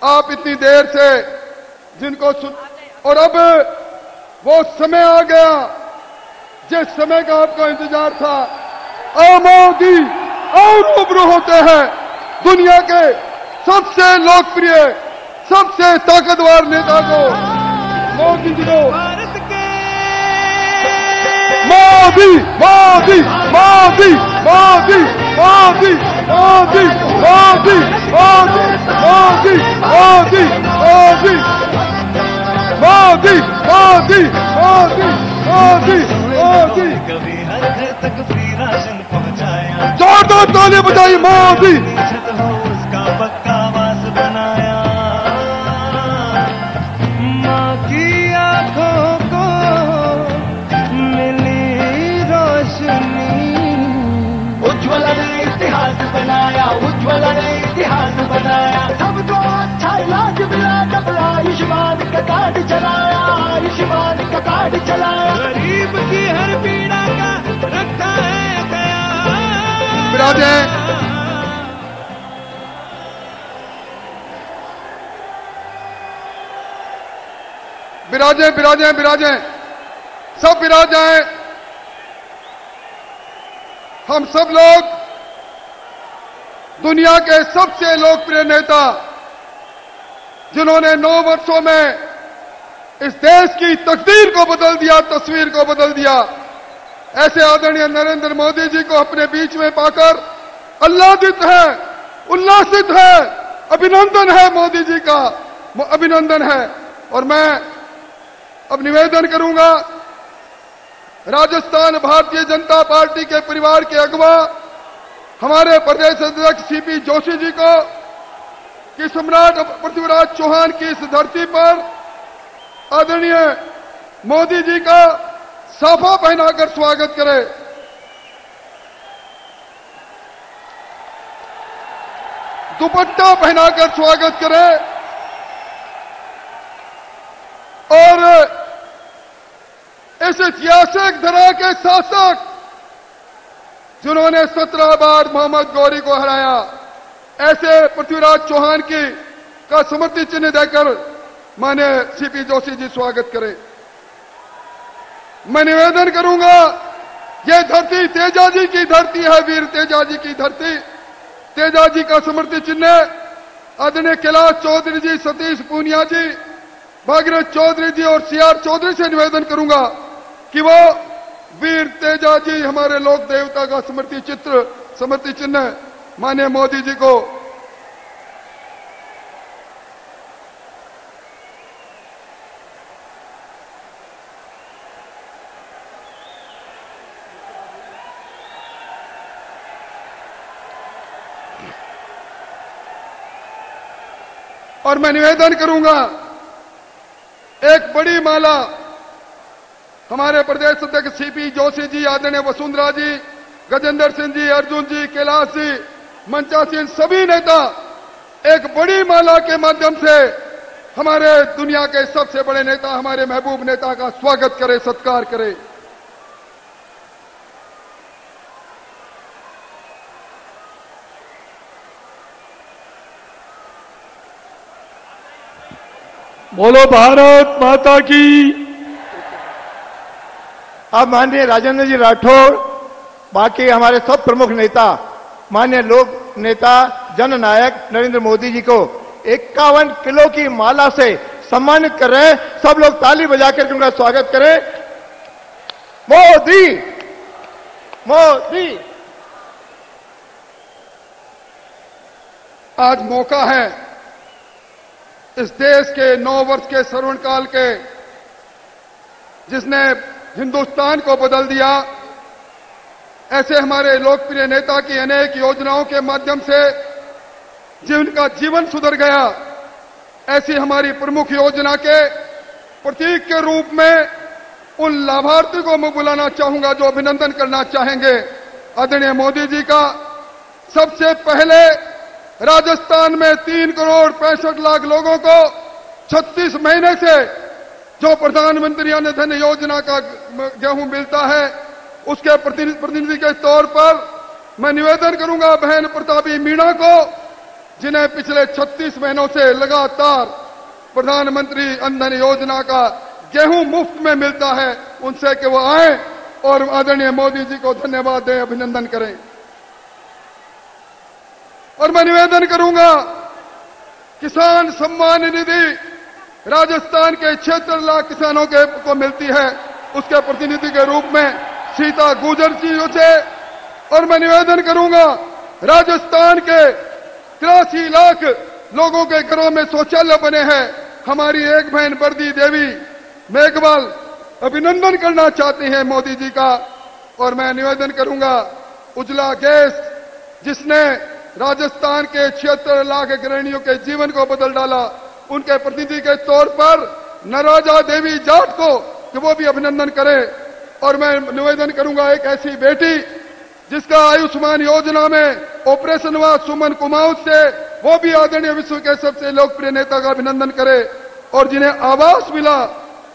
आप इतनी देर से जिनको और अब वो समय आ गया जिस समय का आपका इंतजार था। आओ मोदी, और रूबरू होते हैं दुनिया के सबसे लोकप्रिय, सबसे ताकतवर नेता को, मोदी जी को। मोदी मोदी मोदी मोदी मोदी मोदी मोदी मोदी मोदी मोदी मोदी मोदी मोदी मोदी मोदी मोदी। कभी हर घर तक फ्री राशन पहुंचाया, जोरदार ताली बजाई मोदी। छत हो उसका पक्का आवास बनाया, माँ की आंखों को मिली रोशनी। उज्ज्वला ने इतिहास बनाया, उज्ज्वला ने इतिहास बनाया। सबको अच्छा इलाज मिला जब आयुष्मान का कार्ड चलाया, आयुष्मान का कार्ड चलाया। गरीब की हर पीड़ा का रखता है ख्याल। विराजे विराजे विराजे विराजे सब विराज जाएं। हम सब लोग दुनिया के सबसे लोकप्रिय नेता जिन्होंने 9 वर्षों में इस देश की तकदीर को बदल दिया, तस्वीर को बदल दिया, ऐसे आदरणीय नरेंद्र मोदी जी को अपने बीच में पाकर आह्लादित है, उल्लासित है। अभिनंदन है मोदी जी का, अभिनंदन है। और मैं अब निवेदन करूंगा राजस्थान भारतीय जनता पार्टी के परिवार के अगवा हमारे प्रदेश अध्यक्ष सीपी जोशी जी को कि सम्राट पृथ्वीराज चौहान की इस धरती पर आदरणीय मोदी जी का साफा पहनाकर स्वागत करें। दुपट्टा पहनाकर स्वागत करें और इस ऐतिहासिक धरा के शासक जिन्होंने 17 बार मोहम्मद गौरी को हराया, ऐसे पृथ्वीराज चौहान की का स्मृति चिन्ह देकर माननीय सीपी जोशी जी स्वागत करें। मैं निवेदन करूंगा, यह धरती तेजाजी की धरती है, वीर तेजाजी की धरती। तेजाजी का स्मृति चिन्ह आदरणीय कैलाश चौधरी जी, सतीश पूनिया जी, भागीरथ चौधरी जी और सीआर चौधरी से निवेदन करूंगा कि वो वीर तेजाजी हमारे लोक देवता का स्मृति चित्र, स्मृति चिन्ह माननीय मोदी जी को और मैं निवेदन करूंगा एक बड़ी माला हमारे प्रदेश अध्यक्ष सीपी जोशी जी, आदरणीय वसुंधरा जी, गजेंद्र सिंह जी, अर्जुन जी, कैलाश जी, मंचा सिंह, सभी नेता एक बड़ी माला के माध्यम से हमारे दुनिया के सबसे बड़े नेता, हमारे महबूब नेता का स्वागत करें, सत्कार करें। बोलो भारत माता की। अब माननीय राजेंद्र जी राठौर, बाकी हमारे सब प्रमुख नेता, माननीय लोक नेता जननायक नरेंद्र मोदी जी को 51 किलो की माला से सम्मानित कर रहे हैं। सब लोग ताली बजाकर उनका स्वागत करें। मोदी मोदी। आज मौका है इस देश के 9 वर्ष के श्रवण काल के, जिसने हिंदुस्तान को बदल दिया, ऐसे हमारे लोकप्रिय नेता की अनेक योजनाओं के माध्यम से जिनका जीवन सुधर गया, ऐसी हमारी प्रमुख योजना के प्रतीक के रूप में उन लाभार्थी को मैं बुलाना चाहूंगा जो अभिनंदन करना चाहेंगे आदरणीय मोदी जी का। सबसे पहले राजस्थान में 3 करोड़ 65 लाख लोगों को 36 महीने से जो प्रधानमंत्री अन्न धन योजना का गेहूं मिलता है, उसके प्रतिनिधि के तौर पर मैं निवेदन करूंगा बहन प्रतापी मीणा को, जिन्हें पिछले 36 महीनों से लगातार प्रधानमंत्री अन्न योजना का गेहूं मुफ्त में मिलता है, उनसे कि वो आए और आदरणीय मोदी जी को धन्यवाद दें, अभिनंदन करें। और मैं निवेदन करूंगा, किसान सम्मान निधि राजस्थान के 76 लाख किसानों को मिलती है, उसके प्रतिनिधि के रूप में सीता गुर्जर जी से। और मैं निवेदन करूंगा, राजस्थान के 83 लाख लोगों के घरों में शौचालय बने हैं। हमारी एक बहन बर्दी देवी मेघवाल अभिनंदन करना चाहती हैं मोदी जी का। और मैं निवेदन करूंगा, उज्ज्वला गैस जिसने राजस्थान के 76 लाख गृहिणियों के जीवन को बदल डाला, उनके प्रतिनिधि के तौर पर नराजा देवी जाट को कि वो भी अभिनंदन करें। और मैं निवेदन करूंगा, एक ऐसी बेटी जिसका आयुष्मान योजना में ऑपरेशन हुआ, सुमन कुमाऊं से, वो भी आदरणीय विश्व के सबसे लोकप्रिय नेता का अभिनंदन करे। और जिन्हें आवास मिला,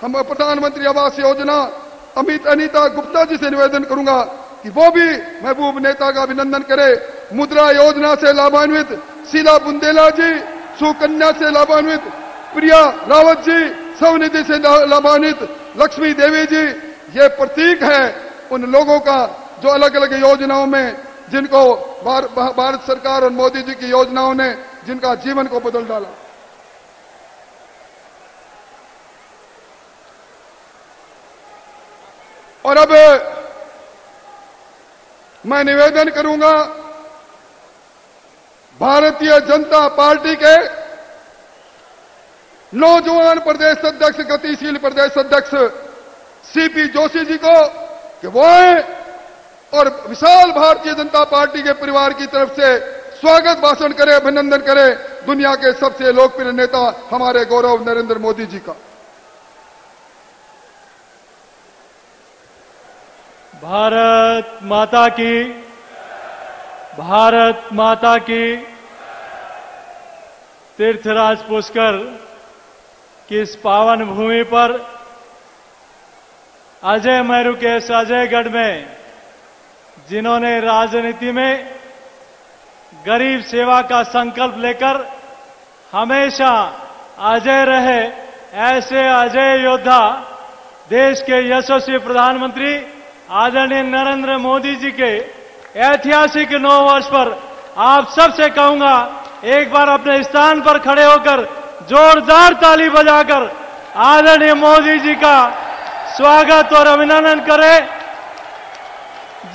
हम प्रधानमंत्री आवास योजना, अनीता गुप्ता जी से निवेदन करूंगा कि वो भी महबूब नेता का अभिनंदन करे। मुद्रा योजना से लाभान्वित शीला बुंदेला जी, सुकन्या से लाभान्वित प्रिया रावत जी, स्वनिधि से लाभान्वित लक्ष्मी देवी जी, ये प्रतीक है उन लोगों का जो अलग अलग योजनाओं में, जिनको भारत सरकार और मोदी जी की योजनाओं ने जिनका जीवन को बदल डाला। और अब मैं निवेदन करूंगा, भारतीय जनता पार्टी के नौजवान प्रदेश अध्यक्ष, गतिशील प्रदेश अध्यक्ष सीपी जोशी जी को कि वो आए और विशाल भारतीय जनता पार्टी के परिवार की तरफ से स्वागत भाषण करे, अभिनंदन करे दुनिया के सबसे लोकप्रिय नेता हमारे गौरव नरेंद्र मोदी जी का। भारत माता की, भारत माता की। तीर्थराज पुष्कर की इस पावन भूमि पर अजय मेरू के इस अजयगढ़ में जिन्होंने राजनीति में गरीब सेवा का संकल्प लेकर हमेशा अजय रहे, ऐसे अजय योद्धा देश के यशस्वी प्रधानमंत्री आदरणीय नरेंद्र मोदी जी के ऐतिहासिक 9 वर्ष पर आप सबसे कहूंगा, एक बार अपने स्थान पर खड़े होकर जोरदार ताली बजाकर आदरणीय मोदी जी का स्वागत और अभिनंदन करें,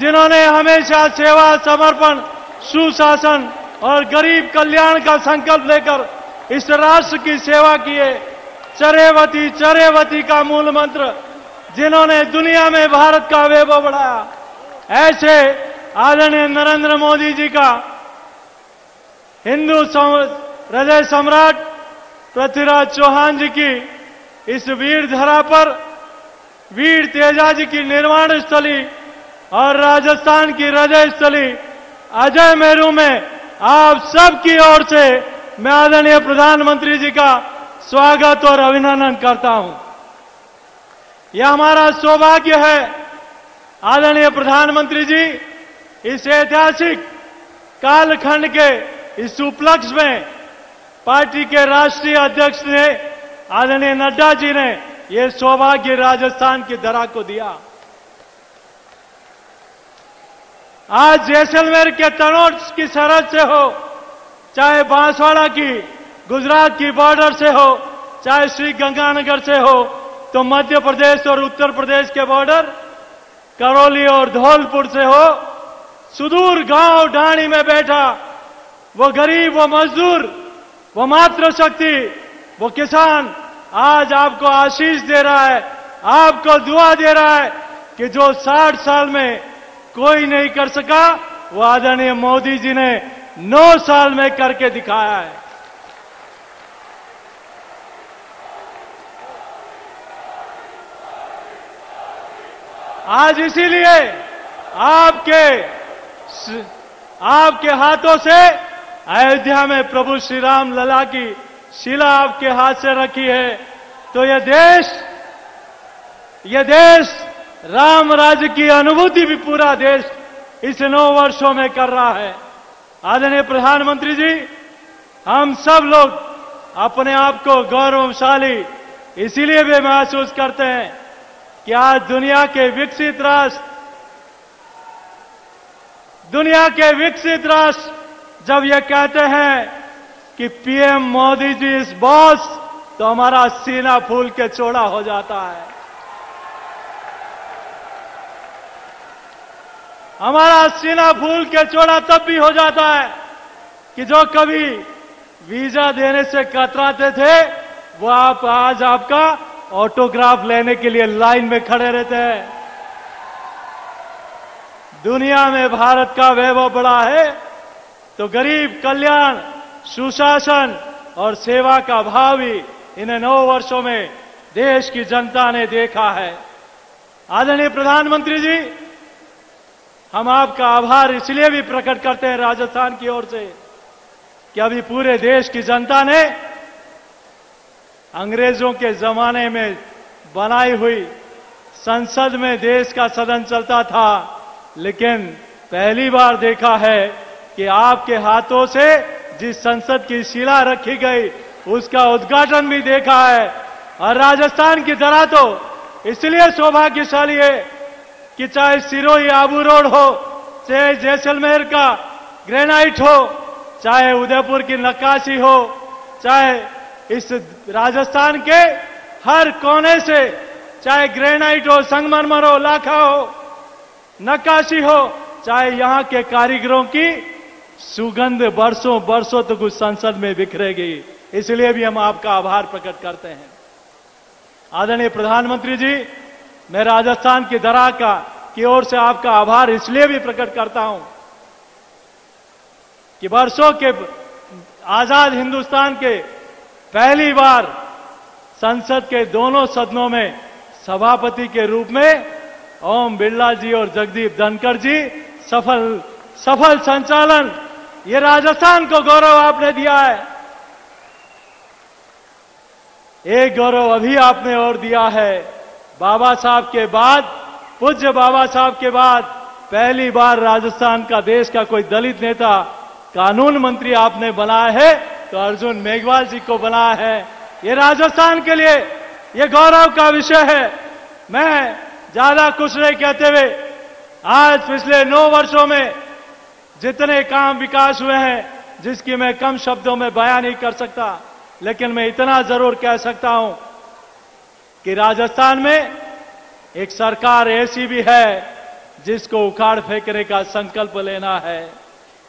जिन्होंने हमेशा सेवा, समर्पण, सुशासन और गरीब कल्याण का संकल्प लेकर इस राष्ट्र की सेवा की है। चरेवती चरेवती का मूल मंत्र जिन्होंने दुनिया में भारत का वैभव बढ़ाया, ऐसे आदरणीय नरेंद्र मोदी जी का हिंदू हृदय सम्राट पृथ्वीराज चौहान जी की इस वीर धरा पर वीर तेजाजी की निर्वाण स्थली और राजस्थान की हृदय स्थली अजय मेरू में आप सबकी ओर से मैं आदरणीय प्रधानमंत्री जी का स्वागत और अभिनंदन करता हूं। यह हमारा सौभाग्य है, आदरणीय प्रधानमंत्री जी, इस ऐतिहासिक कालखंड के इस उपलक्ष्य में पार्टी के राष्ट्रीय अध्यक्ष ने आदरणीय नड्डा जी ने यह सौभाग्य राजस्थान की धरा को दिया। आज जैसलमेर के तनोट की सरहद से हो, चाहे बांसवाड़ा की गुजरात की बॉर्डर से हो, चाहे श्री गंगानगर से हो, तो मध्य प्रदेश और उत्तर प्रदेश के बॉर्डर करौली और धौलपुर से हो, सुदूर गांव ढाणी में बैठा वो गरीब, वो मजदूर, वो मातृशक्ति, वो किसान आज आपको आशीष दे रहा है, आपको दुआ दे रहा है कि जो 60 साल में कोई नहीं कर सका, वो आदरणीय मोदी जी ने 9 साल में करके दिखाया है। आज इसीलिए आपके हाथों से अयोध्या में प्रभु श्री राम लला की शिला आपके हाथ से रखी है, तो यह देश राम राज्य की अनुभूति भी पूरा देश इस 9 वर्षों में कर रहा है। आदरणीय प्रधानमंत्री जी, हम सब लोग अपने आप को गौरवशाली इसीलिए भी महसूस करते हैं कि आज दुनिया के विकसित राष्ट्र जब ये कहते हैं कि PM Modi ji is boss, तो हमारा सीना फूल के चौड़ा हो जाता है। हमारा सीना फूल के चौड़ा तब भी हो जाता है कि जो कभी वीजा देने से कतराते थे, वो आप आज आपका ऑटोग्राफ लेने के लिए लाइन में खड़े रहते हैं। दुनिया में भारत का वैभव बढ़ा है तो गरीब कल्याण, सुशासन और सेवा का भाव भी इन 9 वर्षों में देश की जनता ने देखा है। आदरणीय प्रधानमंत्री जी, हम आपका आभार इसलिए भी प्रकट करते हैं राजस्थान की ओर से कि अभी पूरे देश की जनता ने अंग्रेजों के जमाने में बनाई हुई संसद में देश का सदन चलता था, लेकिन पहली बार देखा है कि आपके हाथों से जिस संसद की शिला रखी गई उसका उद्घाटन भी देखा है। और राजस्थान की धरा तो इसलिए सौभाग्यशाली है कि चाहे सिरोही आबू रोड हो, चाहे जैसलमेर का ग्रेनाइट हो, चाहे उदयपुर की नक्काशी हो, चाहे इस राजस्थान के हर कोने से चाहे ग्रेनाइट हो, संगमरमर हो, लाखा हो, नक्काशी हो, चाहे यहां के कारीगरों की सुगंध बरसों बरसों तक उस संसद में बिखरेगी। इसलिए भी हम आपका आभार प्रकट करते हैं। आदरणीय प्रधानमंत्री जी, मैं राजस्थान की धरा की ओर से आपका आभार इसलिए भी प्रकट करता हूं कि वर्षों के आजाद हिंदुस्तान के पहली बार संसद के दोनों सदनों में सभापति के रूप में ओम बिरला जी और जगदीप धनखड़ जी सफल संचालन, ये राजस्थान को गौरव आपने दिया है। एक गौरव अभी आपने और दिया है। बाबा साहब के बाद, पूज्य बाबा साहब के बाद पहली बार राजस्थान का देश का कोई दलित नेता कानून मंत्री आपने बनाया है, तो अर्जुन मेघवाल जी को बनाया है। ये राजस्थान के लिए ये गौरव का विषय है। मैं ज्यादा कुछ नहीं कहते हुए आज पिछले 9 वर्षों में जितने काम विकास हुए हैं, जिसकी मैं कम शब्दों में बयान नहीं कर सकता, लेकिन मैं इतना जरूर कह सकता हूं कि राजस्थान में एक सरकार ऐसी भी है जिसको उखाड़ फेंकने का संकल्प लेना है।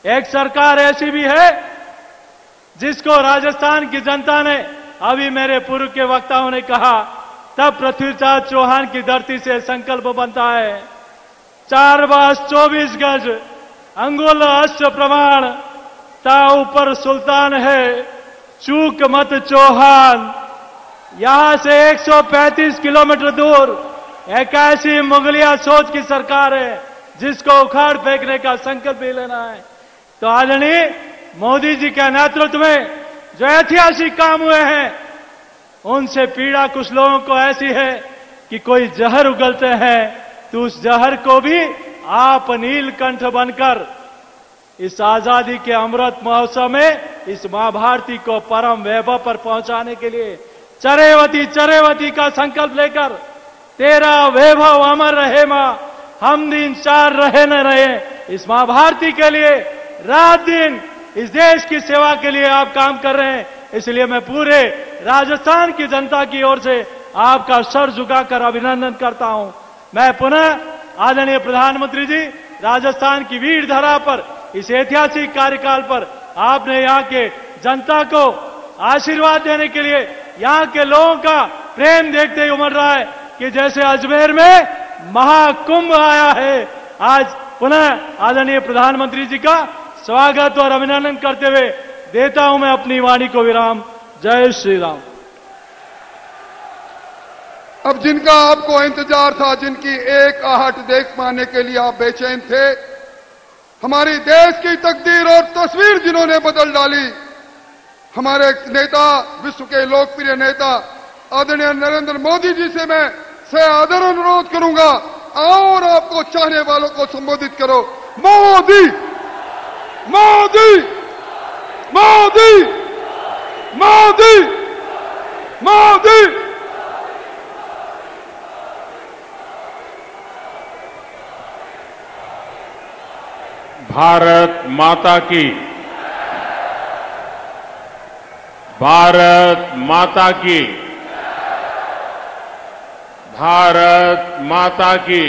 एक सरकार ऐसी भी है जिसको राजस्थान की जनता ने, अभी मेरे पूर्व के वक्ताओं ने कहा, तब पृथ्वीराज चौहान की धरती से संकल्प बनता है। 4 बास 24 गज अंगुल अश्व प्रमाण, ता ऊपर सुल्तान है चूक मत चौहान। यहां से 135 किलोमीटर दूर एक ऐसी मुगलिया सोच की सरकार है जिसको उखाड़ फेंकने का संकल्प भी लेना है। तो आदरणीय मोदी जी के नेतृत्व में जो ऐतिहासिक काम हुए हैं, उनसे पीड़ा कुछ लोगों को ऐसी है कि कोई जहर उगलते हैं तो उस जहर को भी आप नीलकंठ बनकर इस आजादी के अमृत महोत्सव में इस मां भारती को परम वैभव पर पहुंचाने के लिए चरेवती का संकल्प लेकर, तेरा वैभव अमर रहे मां, हम दिन 4 रहे न रहे, इस मां भारती के लिए रात दिन इस देश की सेवा के लिए आप काम कर रहे हैं। इसलिए मैं पूरे राजस्थान की जनता की ओर से आपका सर झुकाकर अभिनंदन करता हूं। मैं पुनः आदरणीय प्रधानमंत्री जी, राजस्थान की वीर धरा पर, इस ऐतिहासिक कार्यकाल पर आपने यहां के जनता को आशीर्वाद देने के लिए, यहां के लोगों का प्रेम देखते ही उमड़ रहा है कि जैसे अजमेर में महाकुंभ आया है। आज पुनः आदरणीय प्रधानमंत्री जी का स्वागत और अभिनंदन करते हुए देता हूं मैं अपनी वाणी को विराम। जय श्री राम। अब जिनका आपको इंतजार था, जिनकी एक आहट देख पाने के लिए आप बेचैन थे, हमारी देश की तकदीर और तस्वीर जिन्होंने बदल डाली, हमारे नेता, विश्व के लोकप्रिय नेता आदरणीय नरेंद्र मोदी जी से मैं आदर अनुरोध करूंगा, आओ और आपको चाहने वालों को संबोधित करो। मोदी मोदी मोदी मोदी मोदी। भारत माता की, भारत माता की, भारत माता की।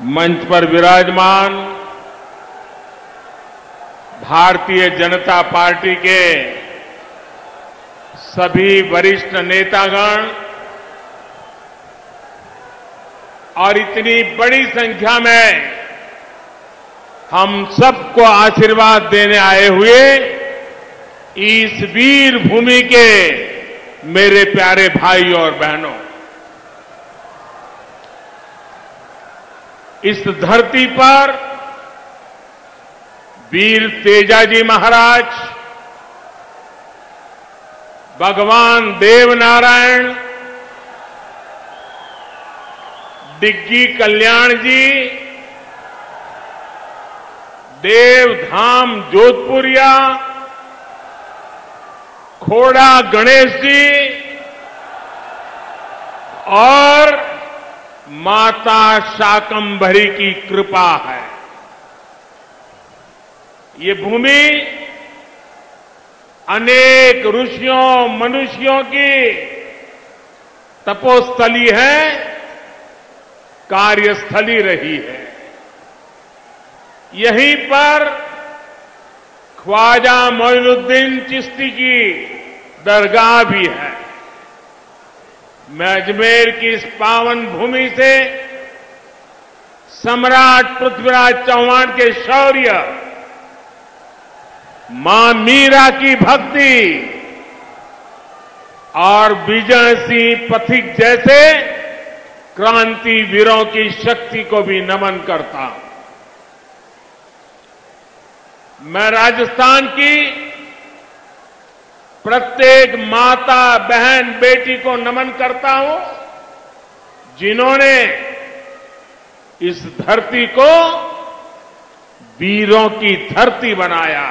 मंच पर विराजमान भारतीय जनता पार्टी के सभी वरिष्ठ नेतागण और इतनी बड़ी संख्या में हम सबको आशीर्वाद देने आए हुए इस वीर भूमि के मेरे प्यारे भाई और बहनों, इस धरती पर वीर तेजाजी महाराज, भगवान देवनारायण, डिग्गी कल्याण जी, देवधाम जोधपुरिया, खोड़ा गणेश जी और माता शाकंभरी की कृपा है। ये भूमि अनेक ऋषियों मनुष्यों की तपोस्थली है, कार्यस्थली रही है। यहीं पर ख्वाजा मोइनुद्दीन चिश्ती की दरगाह भी है। मैं अजमेर की इस पावन भूमि से सम्राट पृथ्वीराज चौहान के शौर्य, मां मीरा की भक्ति और विजय सिंह पथिक जैसे क्रांति वीरों की शक्ति को भी नमन करता हूं। मैं राजस्थान की प्रत्येक माता बहन बेटी को नमन करता हूं जिन्होंने इस धरती को वीरों की धरती बनाया।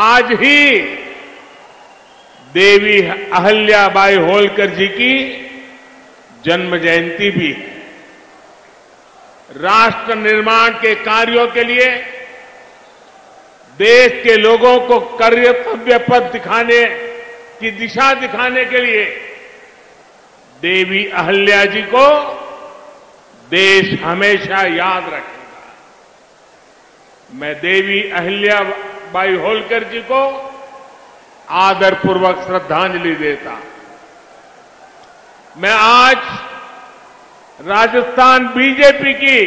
आज ही देवी अहल्याबाई होलकर जी की जन्म जयंती भी है। राष्ट्र निर्माण के कार्यों के लिए देश के लोगों को कर्तव्य पथ दिखाने की दिशा दिखाने के लिए देवी अहल्या जी को देश हमेशा याद रखेगा। मैं देवी अहल्याबाई होलकर जी को आदरपूर्वक श्रद्धांजलि देता हूं। मैं आज राजस्थान बीजेपी की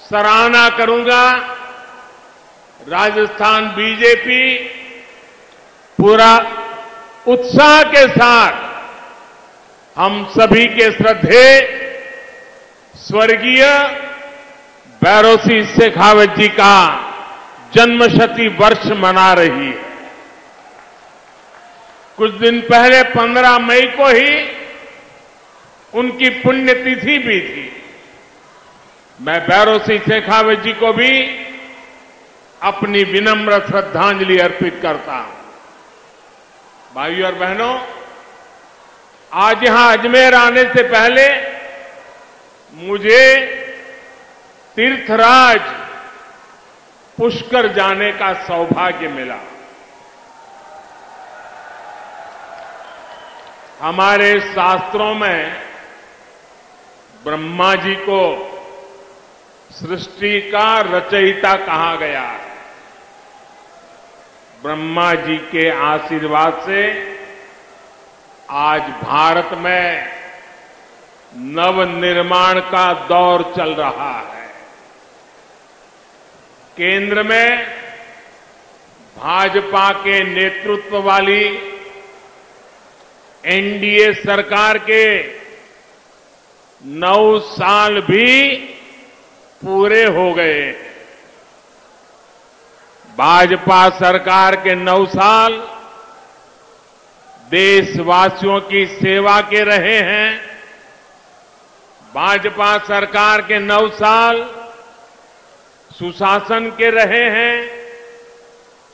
सराहना करूंगा। राजस्थान बीजेपी पूरा उत्साह के साथ हम सभी के श्रद्धेय स्वर्गीय भैरों सिंह शेखावत जी का जन्मशती वर्ष मना रही है। कुछ दिन पहले 15 मई को ही उनकी पुण्यतिथि भी थी। मैं भैरों सिंह शेखावत जी को भी अपनी विनम्र श्रद्धांजलि अर्पित करता हूं। भाइयों और बहनों, आज यहां अजमेर आने से पहले मुझे तीर्थराज पुष्कर जाने का सौभाग्य मिला। हमारे शास्त्रों में ब्रह्मा जी को सृष्टि का रचयिता कहा गया है। ब्रह्मा जी के आशीर्वाद से आज भारत में नवनिर्माण का दौर चल रहा है। केंद्र में भाजपा के नेतृत्व वाली एनडीए सरकार के 9 साल भी पूरे हो गए। भाजपा सरकार के 9 साल देशवासियों की सेवा के रहे हैं। भाजपा सरकार के 9 साल सुशासन के रहे हैं।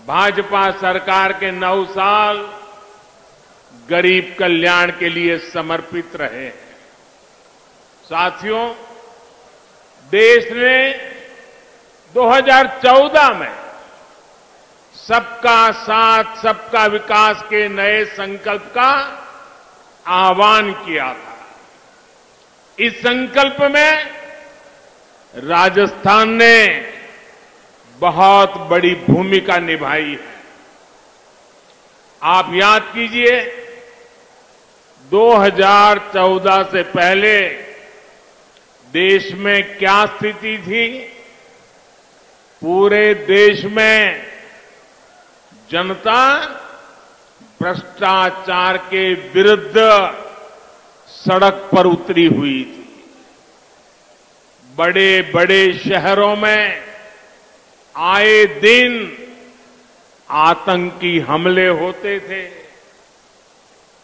भाजपा सरकार के 9 साल गरीब कल्याण के लिए समर्पित रहे हैं। साथियों, देश ने 2014 में सबका साथ सबका विकास के नए संकल्प का आह्वान किया था। इस संकल्प में राजस्थान ने बहुत बड़ी भूमिका निभाई है। आप याद कीजिए, 2014 से पहले देश में क्या स्थिति थी। पूरे देश में जनता भ्रष्टाचार के विरुद्ध सड़क पर उतरी हुई थी। बड़े बड़े शहरों में आए दिन आतंकी हमले होते थे।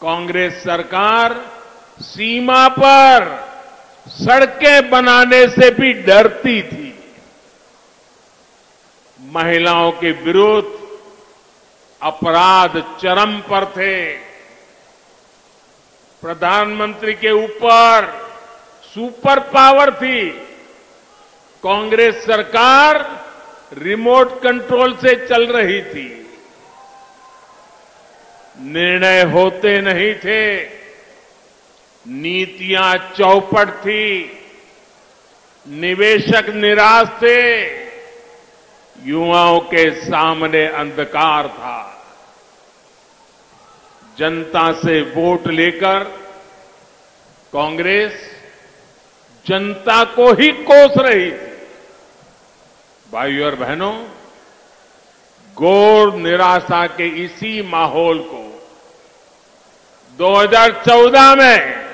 कांग्रेस सरकार सीमा पर सड़कें बनाने से भी डरती थी। महिलाओं के विरुद्ध अपराध चरम पर थे। प्रधानमंत्री के ऊपर सुपर पावर थी। कांग्रेस सरकार रिमोट कंट्रोल से चल रही थी। निर्णय होते नहीं थे। नीतियां चौपट थी। निवेशक निराश थे। युवाओं के सामने अंधकार था। जनता से वोट लेकर कांग्रेस जनता को ही कोस रही थी। भाइयों और बहनों, घोर निराशा के इसी माहौल को 2014 में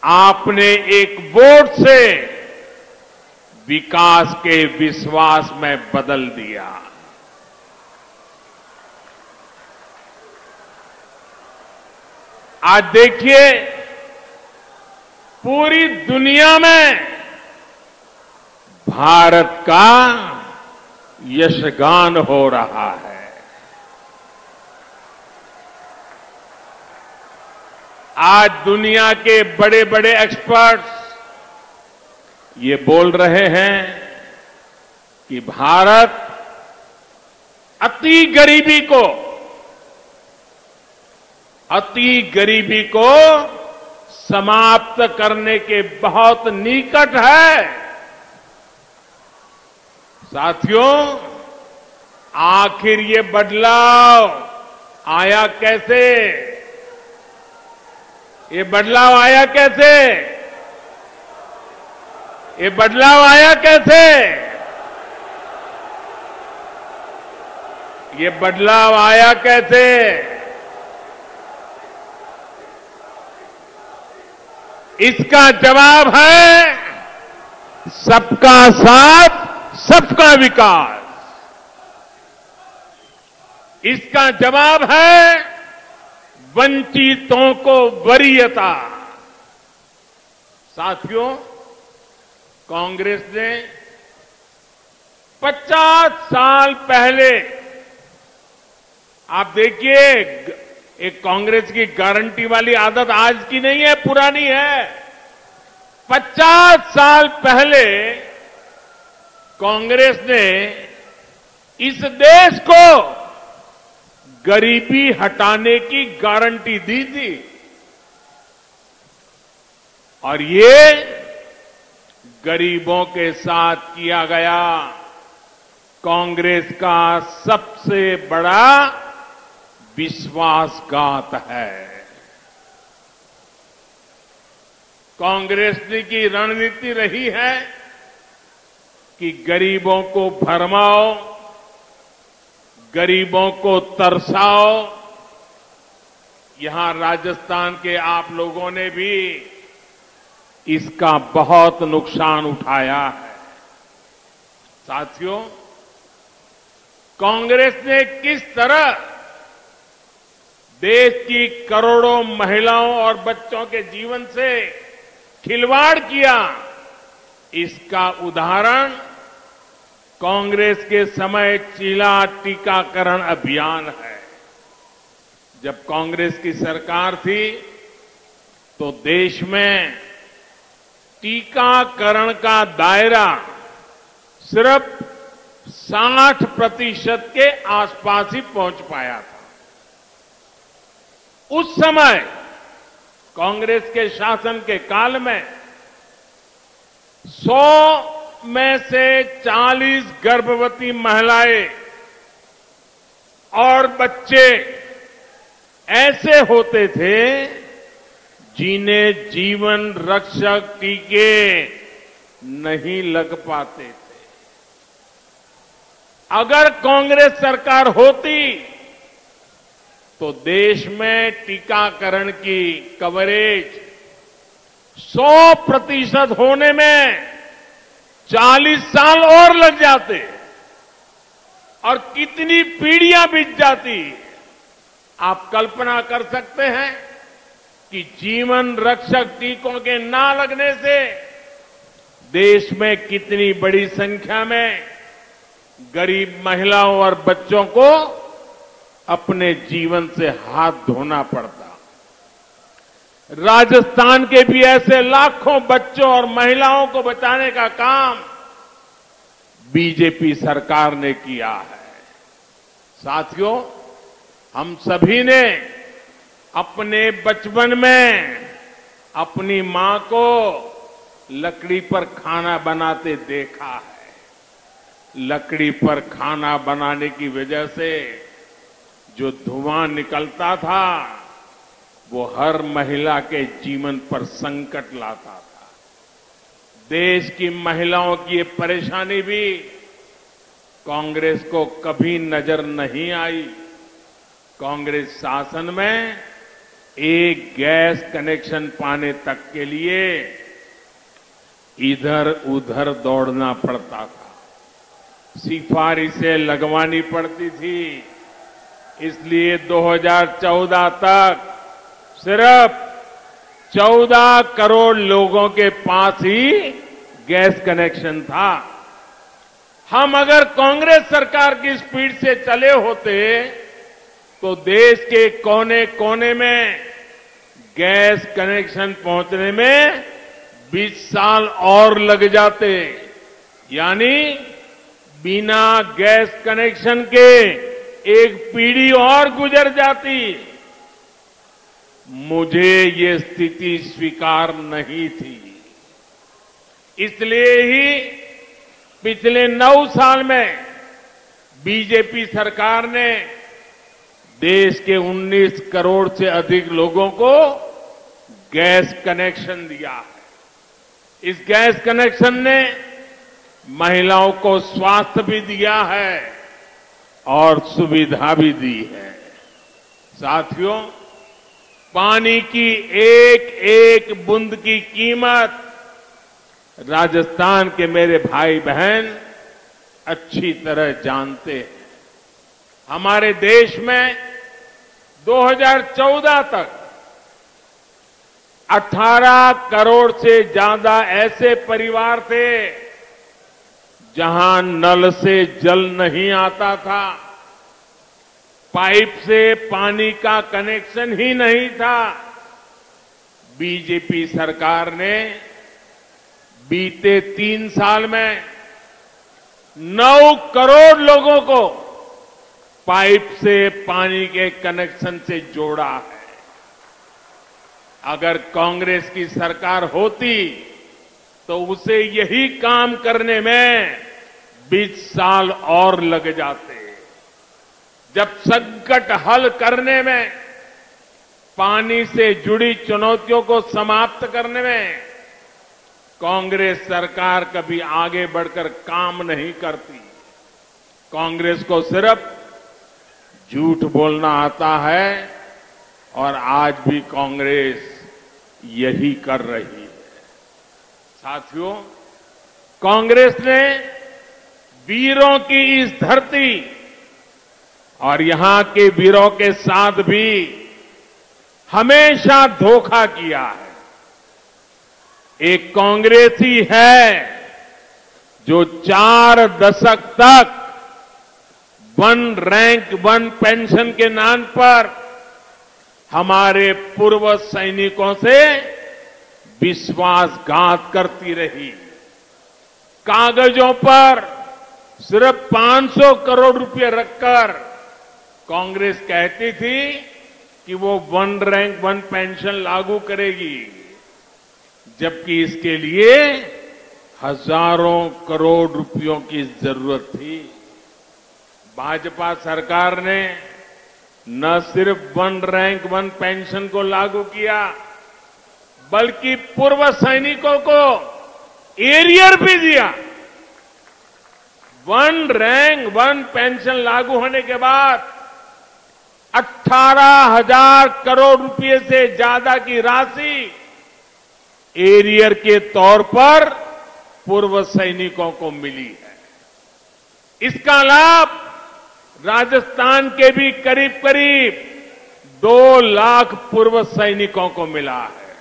आपने एक वोट से विकास के विश्वास में बदल दिया। आज देखिए, पूरी दुनिया में भारत का यशगान हो रहा है। आज दुनिया के बड़े बड़े एक्सपर्ट्स ये बोल रहे हैं कि भारत अति गरीबी को समाप्त करने के बहुत निकट है। साथियों, आखिर ये बदलाव आया कैसे? ये बदलाव आया कैसे? ये बदलाव आया कैसे? ये बदलाव आया कैसे? इसका जवाब है सबका साथ, सबका विकास। इसका जवाब है वंचितों को वरीयता। साथियों, कांग्रेस ने 50 साल पहले, आप देखिए, एक कांग्रेस की गारंटी वाली आदत आज की नहीं है, पुरानी है। 50 साल पहले कांग्रेस ने इस देश को गरीबी हटाने की गारंटी दी थी। और ये गरीबों के साथ किया गया कांग्रेस का सबसे बड़ा विश्वासघात है। कांग्रेस की रणनीति रही है कि गरीबों को भरमाओ, गरीबों को तरसाओ। यहां राजस्थान के आप लोगों ने भी इसका बहुत नुकसान उठाया है। साथियों, कांग्रेस ने किस तरह देश की करोड़ों महिलाओं और बच्चों के जीवन से खिलवाड़ किया, इसका उदाहरण कांग्रेस के समय चीला टीकाकरण अभियान है। जब कांग्रेस की सरकार थी तो देश में टीकाकरण का दायरा सिर्फ 60% के आसपास ही पहुंच पाया था। उस समय कांग्रेस के शासन के काल में 100 में से 40 गर्भवती महिलाएं और बच्चे ऐसे होते थे जिन्हें जीवन रक्षक टीके नहीं लग पाते थे। अगर कांग्रेस सरकार होती तो देश में टीकाकरण की कवरेज 100% होने में 40 साल और लग जाते और कितनी पीढ़ियां बीत जाती। आप कल्पना कर सकते हैं कि जीवन रक्षक टीकों के ना लगने से देश में कितनी बड़ी संख्या में गरीब महिलाओं और बच्चों को अपने जीवन से हाथ धोना पड़ता। राजस्थान के भी ऐसे लाखों बच्चों और महिलाओं को बचाने का काम बीजेपी सरकार ने किया है। साथियों, हम सभी ने अपने बचपन में अपनी मां को लकड़ी पर खाना बनाते देखा है। लकड़ी पर खाना बनाने की वजह से जो धुआं निकलता था वो हर महिला के जीवन पर संकट लाता था। देश की महिलाओं की ये परेशानी भी कांग्रेस को कभी नजर नहीं आई। कांग्रेस शासन में एक गैस कनेक्शन पाने तक के लिए इधर उधर दौड़ना पड़ता था, सिफारिशें लगवानी पड़ती थी। इसलिए 2014 तक सिर्फ 14 करोड़ लोगों के पास ही गैस कनेक्शन था। हम अगर कांग्रेस सरकार की स्पीड से चले होते तो देश के कोने कोने में गैस कनेक्शन पहुंचने में 20 साल और लग जाते। यानी बिना गैस कनेक्शन के एक पीढ़ी और गुजर जाती। मुझे ये स्थिति स्वीकार नहीं थी। इसलिए ही पिछले 9 साल में बीजेपी सरकार ने देश के 19 करोड़ से अधिक लोगों को गैस कनेक्शन दिया है। इस गैस कनेक्शन ने महिलाओं को स्वास्थ्य भी दिया है और सुविधा भी दी है। साथियों, पानी की एक एक बूंद की कीमत राजस्थान के मेरे भाई बहन अच्छी तरह जानते हैं। हमारे देश में 2014 तक 18 करोड़ से ज्यादा ऐसे परिवार थे जहां नल से जल नहीं आता था, पाइप से पानी का कनेक्शन ही नहीं था। बीजेपी सरकार ने बीते 3 साल में 9 करोड़ लोगों को पाइप से पानी के कनेक्शन से जोड़ा है। अगर कांग्रेस की सरकार होती तो उसे यही काम करने में 20 साल और लग जाते। जब संकट हल करने में, पानी से जुड़ी चुनौतियों को समाप्त करने में कांग्रेस सरकार कभी आगे बढ़कर काम नहीं करती। कांग्रेस को सिर्फ झूठ बोलना आता है और आज भी कांग्रेस यही कर रही है। साथियों, कांग्रेस ने वीरों की इस धरती और यहां के वीरों के साथ भी हमेशा धोखा किया है। एक कांग्रेसी है जो 4 दशक तक वन रैंक वन पेंशन के नाम पर हमारे पूर्व सैनिकों से विश्वासघात करती रही। कागजों पर सिर्फ 500 करोड़ रुपए रखकर कांग्रेस कहती थी कि वो वन रैंक वन पेंशन लागू करेगी, जबकि इसके लिए हजारों करोड़ रुपयों की जरूरत थी। भाजपा सरकार ने न सिर्फ वन रैंक वन पेंशन को लागू किया, बल्कि पूर्व सैनिकों को एरियर भी दिया। वन रैंक वन पेंशन लागू होने के बाद 18,000 करोड़ रुपए से ज्यादा की राशि एरियर के तौर पर पूर्व सैनिकों को मिली है। इसका लाभ राजस्थान के भी करीब करीब 2 लाख पूर्व सैनिकों को मिला है।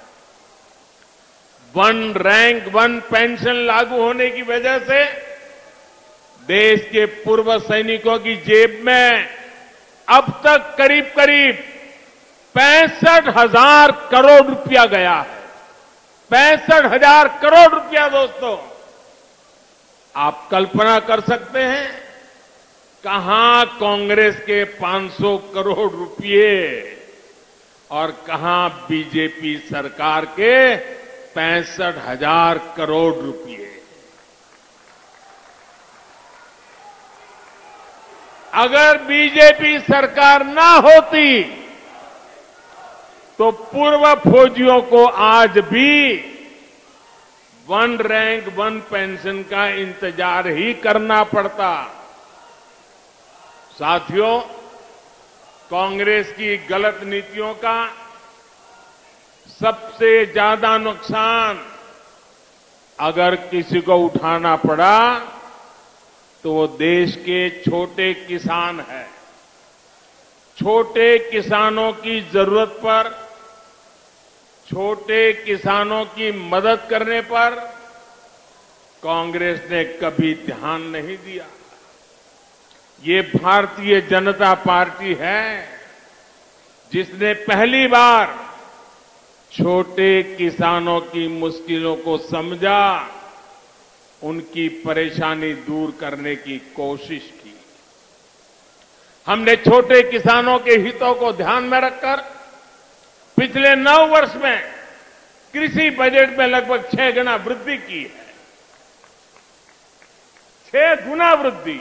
वन रैंक वन पेंशन लागू होने की वजह से देश के पूर्व सैनिकों की जेब में अब तक करीब करीब 65,000 करोड़ रुपया गया है। 65,000 करोड़ रुपया दोस्तों, आप कल्पना कर सकते हैं कहां कांग्रेस के 500 करोड़ रुपये और कहां बीजेपी सरकार के 65,000 करोड़ रुपये। अगर बीजेपी सरकार ना होती तो पूर्व फौजियों को आज भी वन रैंक वन पेंशन का इंतजार ही करना पड़ता। साथियों, कांग्रेस की गलत नीतियों का सबसे ज्यादा नुकसान अगर किसी को उठाना पड़ा तो वो देश के छोटे किसान हैं। छोटे किसानों की जरूरत पर, छोटे किसानों की मदद करने पर कांग्रेस ने कभी ध्यान नहीं दिया। ये भारतीय जनता पार्टी है जिसने पहली बार छोटे किसानों की मुश्किलों को समझा, उनकी परेशानी दूर करने की कोशिश की। हमने छोटे किसानों के हितों को ध्यान में रखकर पिछले 9 वर्ष में कृषि बजट में लगभग 6 गुना वृद्धि की है। 6 गुना वृद्धि।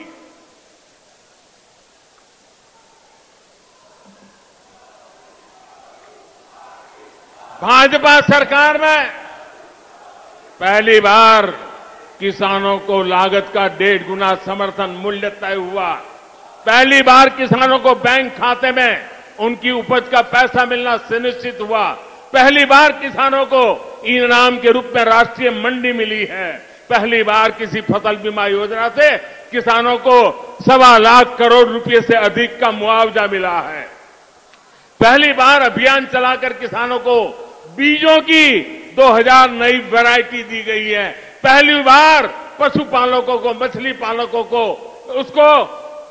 भाजपा सरकार में पहली बार किसानों को लागत का 1.5 गुना समर्थन मूल्य तय हुआ। पहली बार किसानों को बैंक खाते में उनकी उपज का पैसा मिलना सुनिश्चित हुआ। पहली बार किसानों को इनाम के रूप में राष्ट्रीय मंडी मिली है। पहली बार किसी फसल बीमा योजना से किसानों को 1.25 लाख करोड़ रुपए से अधिक का मुआवजा मिला है। पहली बार अभियान चलाकर किसानों को बीजों की 2000 नई वैरायटी दी गई है। पहली बार पशुपालकों को, मछली पालकों को उसको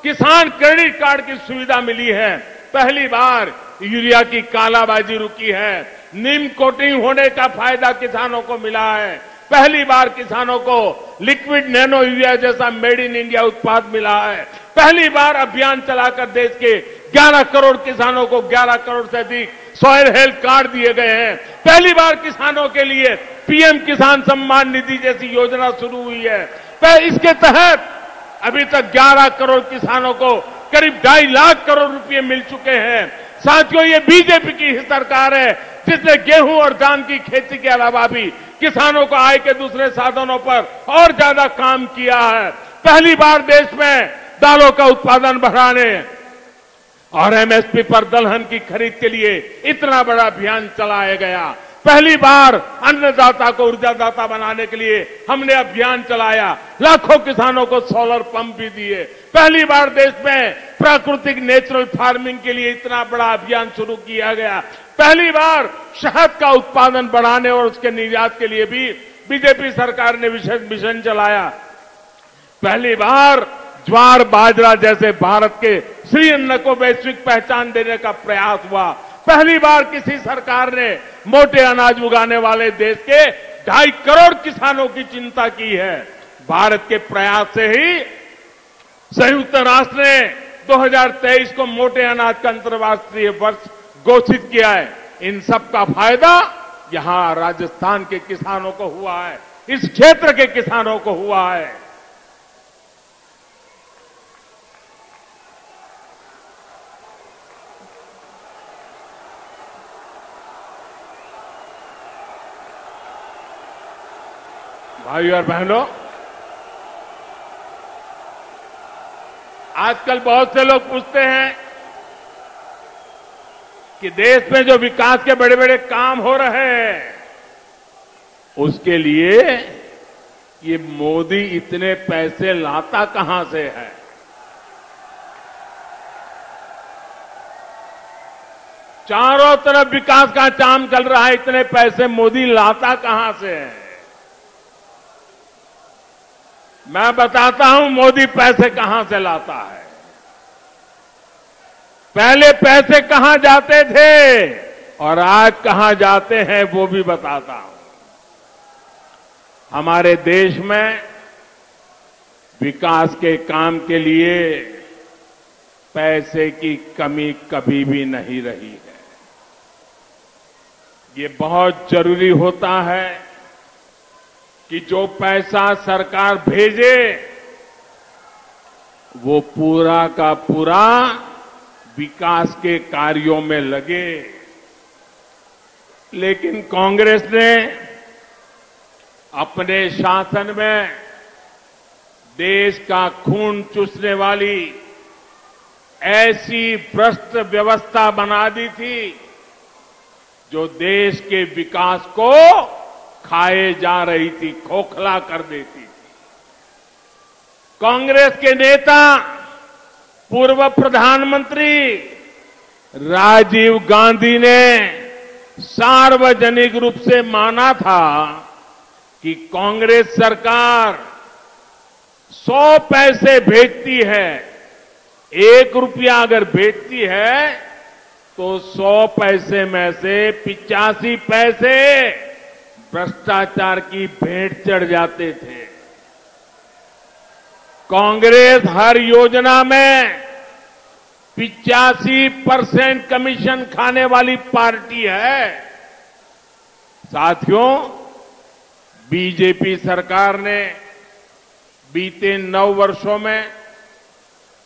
किसान क्रेडिट कार्ड की सुविधा मिली है। पहली बार यूरिया की कालाबाजी रुकी है। नीम कोटिंग होने का फायदा किसानों को मिला है। पहली बार किसानों को लिक्विड नैनो यूरिया जैसा मेड इन इंडिया उत्पाद मिला है। पहली बार अभियान चलाकर देश के 11 करोड़ किसानों को 11 करोड़ से अधिक सॉइल हेल्थ कार्ड दिए गए हैं। पहली बार किसानों के लिए पीएम किसान सम्मान निधि जैसी योजना शुरू हुई है। इसके तहत अभी तक 11 करोड़ किसानों को करीब 2.5 लाख करोड़ रुपए मिल चुके हैं। साथियों, ये बीजेपी की ही सरकार है जिसने गेहूं और धान की खेती के अलावा भी किसानों को आय के दूसरे साधनों पर और ज्यादा काम किया है। पहली बार देश में दालों का उत्पादन बढ़ाने और एमएसपी पर दलहन की खरीद के लिए इतना बड़ा अभियान चलाया गया। पहली बार अन्नदाता को ऊर्जादाता बनाने के लिए हमने अभियान चलाया। लाखों किसानों को सोलर पंप भी दिए। पहली बार देश में प्राकृतिक नेचुरल फार्मिंग के लिए इतना बड़ा अभियान शुरू किया गया। पहली बार शहद का उत्पादन बढ़ाने और उसके निर्यात के लिए भी बीजेपी सरकार ने विशेष मिशन चलाया। पहली बार ज्वार बाजरा जैसे भारत के श्री अन्न को वैश्विक पहचान देने का प्रयास हुआ। पहली बार किसी सरकार ने मोटे अनाज उगाने वाले देश के 2.5 करोड़ किसानों की चिंता की है। भारत के प्रयास से ही संयुक्त राष्ट्र ने 2023 को मोटे अनाज का अंतर्राष्ट्रीय वर्ष घोषित किया है। इन सब का फायदा यहां राजस्थान के किसानों को हुआ है, इस क्षेत्र के किसानों को हुआ है। भाइयों और बहनों, आजकल बहुत से लोग पूछते हैं कि देश में जो विकास के बड़े बड़े काम हो रहे हैं उसके लिए ये मोदी इतने पैसे लाता कहां से है। चारों तरफ विकास का काम चल रहा है, इतने पैसे मोदी लाता कहां से है। मैं बताता हूं मोदी पैसे कहां से लाता है। पहले पैसे कहां जाते थे और आज कहां जाते हैं वो भी बताता हूं। हमारे देश में विकास के काम के लिए पैसे की कमी कभी भी नहीं रही है। ये बहुत जरूरी होता है कि जो पैसा सरकार भेजे वो पूरा का पूरा विकास के कार्यों में लगे। लेकिन कांग्रेस ने अपने शासन में देश का खून चूसने वाली ऐसी भ्रष्ट व्यवस्था बना दी थी जो देश के विकास को खाए जा रही थी, खोखला कर देती थी। कांग्रेस के नेता पूर्व प्रधानमंत्री राजीव गांधी ने सार्वजनिक रूप से माना था कि कांग्रेस सरकार 100 पैसे भेजती है, 1 रुपया अगर भेजती है तो 100 पैसे में से 85 पैसे भ्रष्टाचार की भेंट चढ़ जाते थे। कांग्रेस हर योजना में 85% कमीशन खाने वाली पार्टी है। साथियों, बीजेपी सरकार ने बीते 9 वर्षों में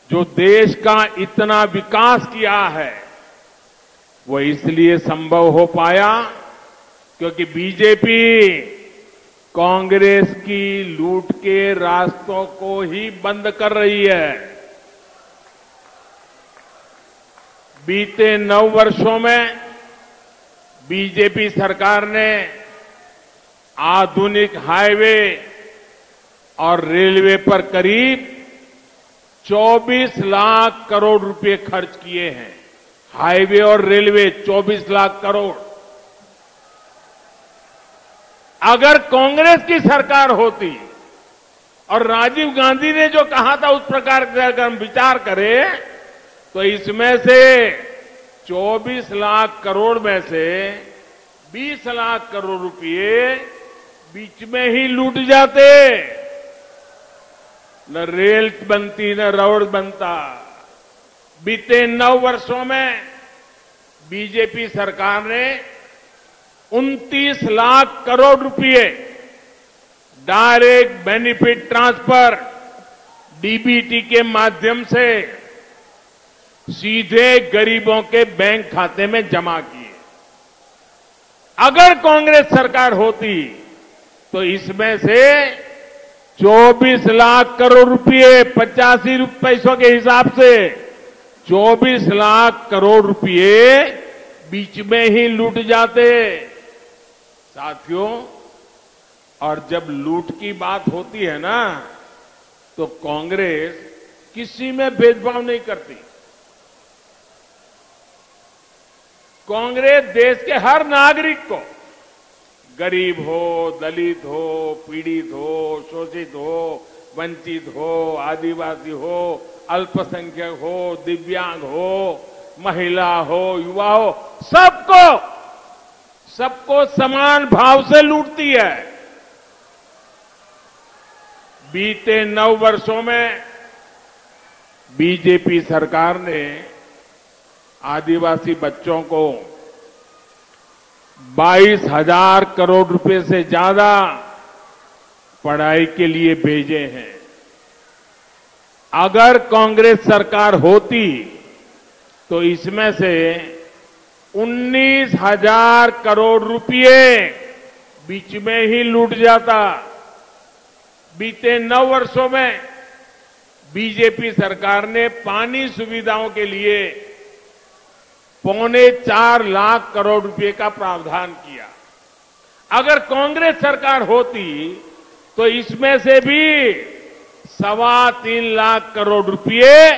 जो देश का इतना विकास किया है वो इसलिए संभव हो पाया क्योंकि बीजेपी कांग्रेस की लूट के रास्तों को ही बंद कर रही है। बीते 9 वर्षों में बीजेपी सरकार ने आधुनिक हाईवे और रेलवे पर करीब 24 लाख करोड़ रुपए खर्च किए हैं। हाईवे और रेलवे 24 लाख करोड़। अगर कांग्रेस की सरकार होती और राजीव गांधी ने जो कहा था उस प्रकार से अगर हम विचार करें तो इसमें से 24 लाख करोड़ में से 20 लाख करोड़ रुपए बीच में ही लूट जाते। न रेल बनती न रोड बनता। बीते 9 वर्षों में बीजेपी सरकार ने 29 लाख करोड़ रुपए डायरेक्ट बेनिफिट ट्रांसफर डीबीटी के माध्यम से सीधे गरीबों के बैंक खाते में जमा किए। अगर कांग्रेस सरकार होती तो इसमें से 24 लाख करोड़ रुपए 85 पैसों के हिसाब से 24 लाख करोड़ रुपए बीच में ही लूट जाते। साथियों, और जब लूट की बात होती है ना तो कांग्रेस किसी में भेदभाव नहीं करती। कांग्रेस देश के हर नागरिक को, गरीब हो, दलित हो, पीड़ित हो, शोषित हो, वंचित हो, आदिवासी हो, अल्पसंख्यक हो, दिव्यांग हो, महिला हो, युवा हो, सबको समान भाव से लूटती है। बीते 9 वर्षों में बीजेपी सरकार ने आदिवासी बच्चों को 22,000 करोड़ रुपए से ज्यादा पढ़ाई के लिए भेजे हैं। अगर कांग्रेस सरकार होती तो इसमें से 19,000 करोड़ रुपए बीच में ही लूट जाता। बीते 9 वर्षों में बीजेपी सरकार ने पानी सुविधाओं के लिए 4.25 लाख करोड़ रुपए का प्रावधान किया। अगर कांग्रेस सरकार होती तो इसमें से भी 3.25 लाख करोड़ रुपए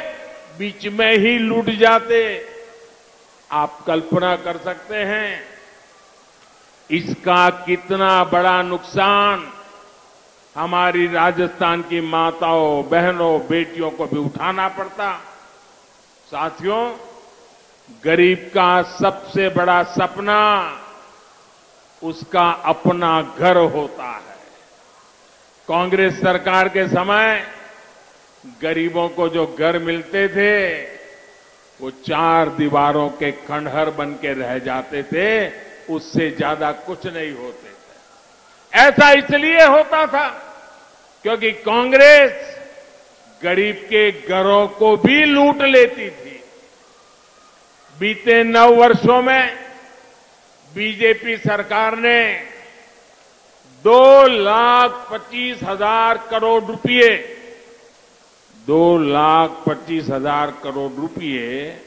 बीच में ही लूट जाते। आप कल्पना कर सकते हैं इसका कितना बड़ा नुकसान हमारी राजस्थान की माताओं, बहनों, बेटियों को भी उठाना पड़ता। साथियों, गरीब का सबसे बड़ा सपना उसका अपना घर होता है। कांग्रेस सरकार के समय गरीबों को जो घर मिलते थे वो 4 दीवारों के खंडहर बन के रह जाते थे, उससे ज्यादा कुछ नहीं होते थे। ऐसा इसलिए होता था क्योंकि कांग्रेस गरीब के घरों को भी लूट लेती थी। बीते 9 वर्षों में बीजेपी सरकार ने 2,25,000 करोड़ रुपए 2,25,000 करोड़ रुपए